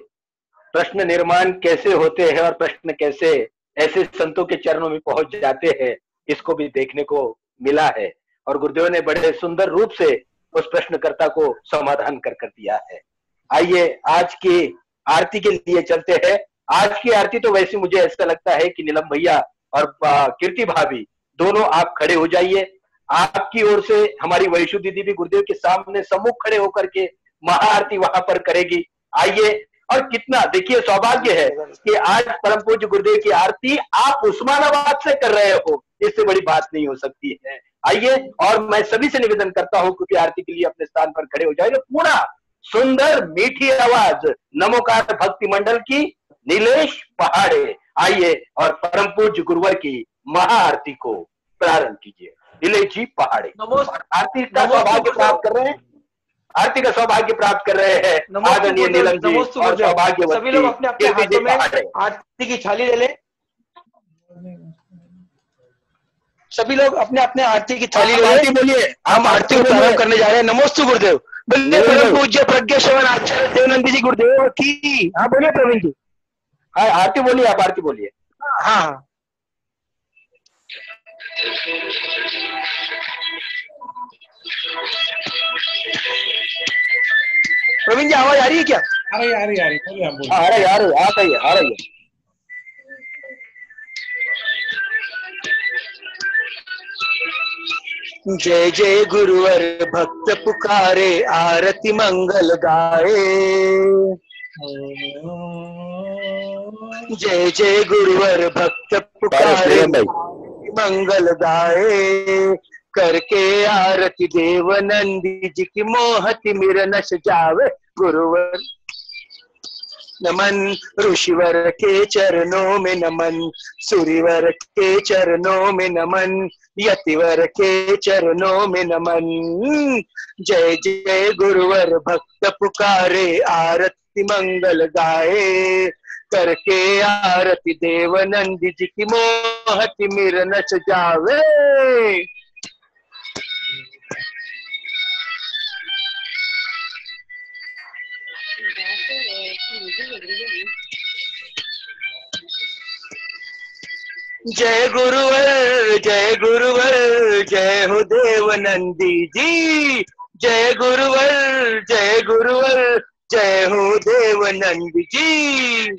प्रश्न निर्माण कैसे होते हैं और प्रश्न कैसे ऐसे संतों के चरणों में पहुंच जाते हैं, इसको भी देखने को मिला है और गुरुदेव ने बड़े सुंदर रूप से उस प्रश्नकर्ता को समाधान कर दिया है। आइए आज की आरती के लिए चलते हैं। आज की आरती तो वैसे मुझे ऐसा लगता है कि नीलम भैया और कीर्ति भाभी दोनों आप खड़े हो जाइए। आपकी ओर से हमारी वैशु दीदी भी गुरुदेव के सामने सम्मुख खड़े होकर के महाआरती वहां पर करेगी। आइए, और कितना देखिए सौभाग्य है कि आज परम पूज्य गुरुदेव की आरती आप उस्मानाबाद से कर रहे हो, इससे बड़ी बात नहीं हो सकती है। आइए, और मैं सभी से निवेदन करता हूं क्योंकि आरती के लिए अपने स्थान पर खड़े हो जाएंगे। पूरा सुंदर मीठी आवाज नमोकार भक्ति मंडल की नीलेश पहाड़े, आइए और परम पूज्य गुरुवर की महाआरती को प्रारंभ कीजिए। नीलेश जी पहाड़े आरती का सौभाग्य प्राप्त कर रहे हैं, आरती का सौभाग्य प्राप्त कर रहे हैं आदरणीय नीलम जी और सौभाग्य। सभी लोग अपने अपने हाथों में आरती की थाली ले लें। सभी लोग अपने अपने आरती की थाली ले लें। बोलिए, हम आरती को प्रारंभ करने जा रहे हैं। नमोस्तु गुरुदेव। बोलिए परम पूज्य प्रज्ञाश्रवण आचार्य देवनंदी जी गुरुदेव की। हाँ बोलिए प्रवीण जी। हाँ आरती बोलिए, आप आरती बोलिए। हाँ प्रवीण जी आवाज आ रही है क्या? आ रही बोलिए आप बोलिए। आ रही आ रही है। जय जय गुरुवर भक्त पुकारे आरती मंगल गाए। जय जय गुरुवर भक्त पुकारे मंगल गाए। करके आरती देव नंदी जी की मोहति मिर न सजावे। गुरुवर नमन, ऋषिवर के चरणों में नमन, सूर्यवर के चरणों में नमन, यतिवर के चरणों में नमन। जय जय गुरुवर भक्त पुकारे आरती मंगल गाए। करके आरती देव नंदी जी की मोहति मिर न सजावे। जय गुरुवर जय हो देव नंदी जी। जय गुरुवर जय हो देव नंदी जी।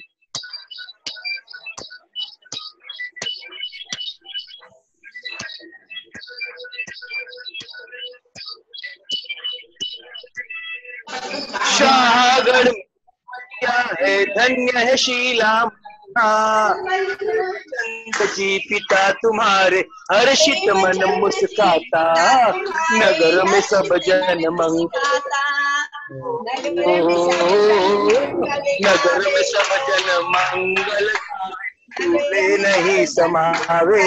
शाहगढ़ क्या है धन्य है शीला, चंद जी पिता तुम्हारे हर्षित मन मुस्काता। नगर में सब जन मंगल, नगर में सब जन मंगल भूले नहीं समावे।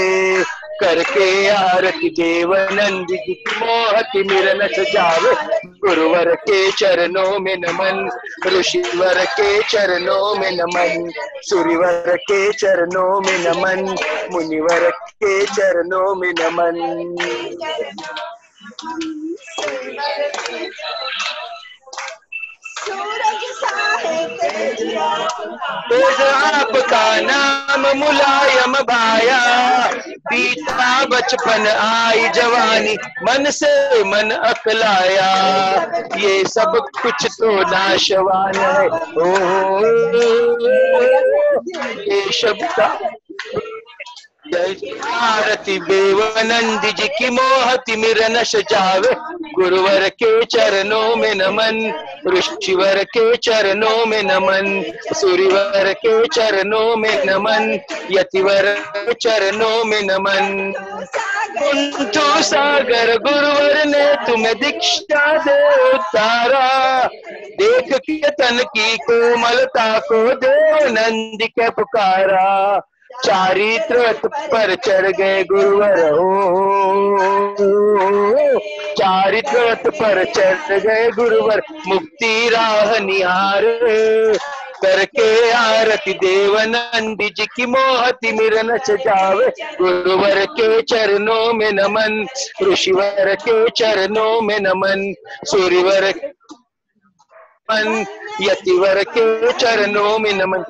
करके आरती देव नंदी जी की मोहति मिर न सजावे। गुरुवर के चरणों में नमन, ऋषिवर के चरणों में नमन, सूर्यवर के चरणों में नमन, मुनिवर के चरणों में नमन। तेज आपका नाम मुलायम भाया, बीता बचपन आई जवानी, मन से मन अकलाया। ये सब कुछ तो नाशवान है, ये शब्द आरती देव नंदी जी की मोहति मिर न सजावे। गुरुवर के चरणों में नमन, ऋषिवर के चरणों में नमन, सूर्यवर के चरणों में नमन, यतिवर के चरणों में नमन। कुंठू सागर गुरुवर ने तुम्हें दीक्षा दे उतारा। देख के तन की कोमलता को देव नंदी के पुकारा। चारित्र पर चढ़ गए गुरुवर हो, चारित्र पर चढ़ गए गुरुवर, मुक्ति राह निहार। करके आरती देव नंदी जी की मोहति मिर न सजावे। गुरुवर के चरणों में नमन, ऋषिवर के चरणों में नमन, सूर्यवर मन, यतिवर के चरणों में नमन।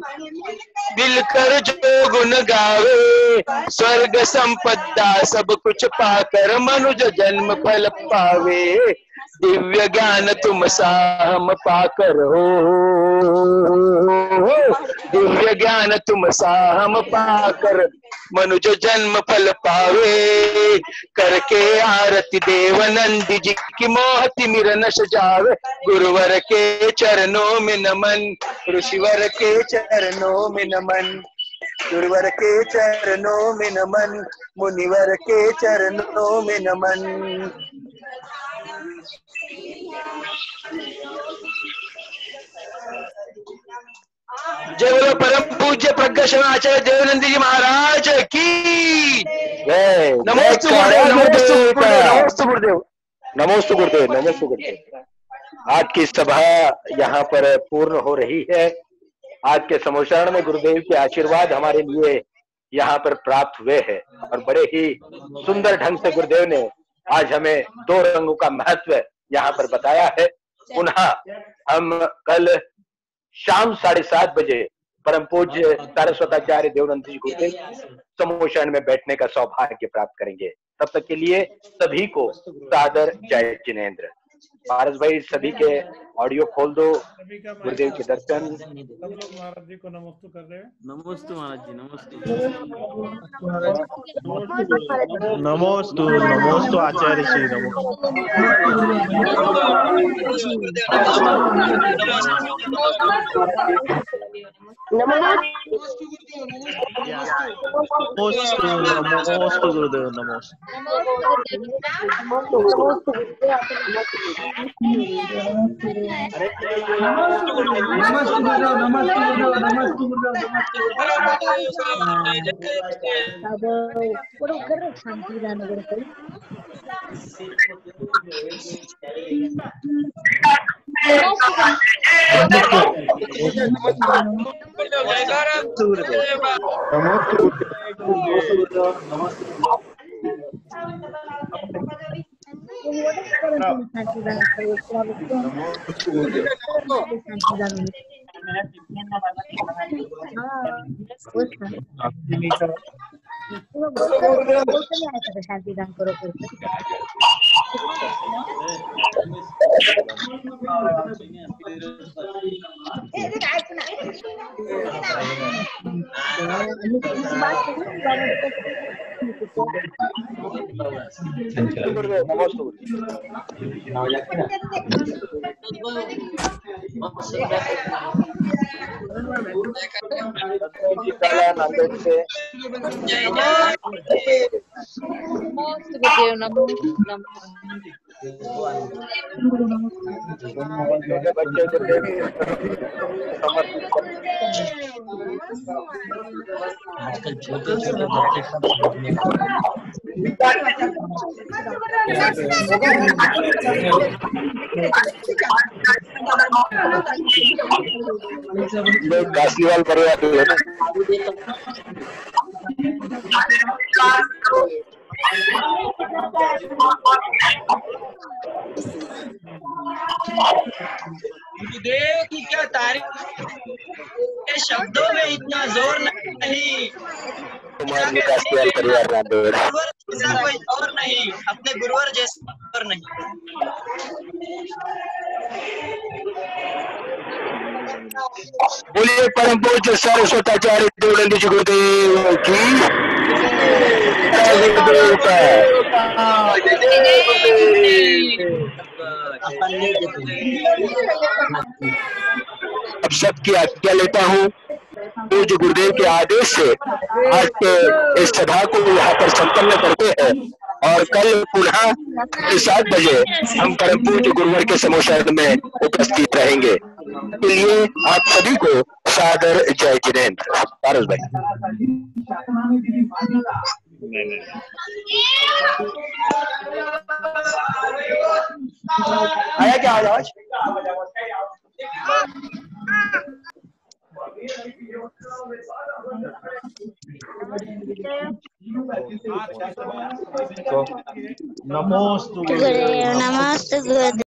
दिलकर जो गुण गावे, स्वर्ग संपदा सब कुछ पाकर मनुज जन्म फल पावे। दिव्य ज्ञान तुम साहम पाकर हो, दिव्य ज्ञान तुम साहम पाकर मनुज जन्म फल पावे। करके आरती देव नंदी जी की मोहति मिर न सजावे। गुरुवर के चरणों में नमन, ऋषिवर के चरणों में नमन, गुरुवर के चरणों में नमन, मुनिवर के चरणों में नमन। जय बोलो परम पूज्य प्रज्ञाशरण आचार्य देवनंदी जी महाराज की जय। नमोस्तु गुरुदेव, नमोस्तु गुरुदेव, नमोस्तु गुरुदेव, नमोस्तु गुरुदेव, नमोस्तु गुरुदेव। आज की सभा यहाँ पर पूर्ण हो रही है। आज के समोचरण में गुरुदेव के आशीर्वाद हमारे लिए यहाँ पर प्राप्त हुए हैं और बड़े ही सुंदर ढंग से गुरुदेव ने आज हमें दो रंगों का महत्व यहाँ पर बताया है। पुनः हम कल शाम 7:30 बजे परम पूज्य सारस्वताचार्य देवनंदी जी गुरुदेव समोचरण में बैठने का सौभाग्य प्राप्त करेंगे। तब तक के लिए सभी को सादर जय जिनेंद्र। पारस भाई सभी के ऑडियो खोल दो। गुरुदेव के दर्शन। सब लोग महाराज जी को नमस्ते कर रहे हैं। नमस्ते महाराज जी, नमस्ते नमोस्तु नमोस्तु आचार्य श्री नमोस्तु गुरुदेव नमोस्तु। शांतिदान करो आजकल छोटे छोटे बच्चे सब काशीवाल परिवार है ना। गुरुदेव की क्या तारीफ, शब्दों में इतना जोर नहीं। तुम्हारे काशीवाल परिवार रांदेर जैसा कोई और नहीं, अपने गुरुवर जैसा और नहीं। बोलिए परम पूज्य सरस्वताचार्य देवनंद जी गुरुदेव की अब सबकी आज्ञा लेता हूँ। पूज्य गुरुदेव के आदेश से आज के इस सभा को यहाँ पर संपन्न करते हैं और कल पुनः 7 बजे हम परम पूज्य गुरुवर के समोषण में उपस्थित रहेंगे। के लिए आप सभी को सादर जय जिनेन्द्र। पारस भाई आया क्या आवाज? नमोस्तु नमस्ते गुरुदेव।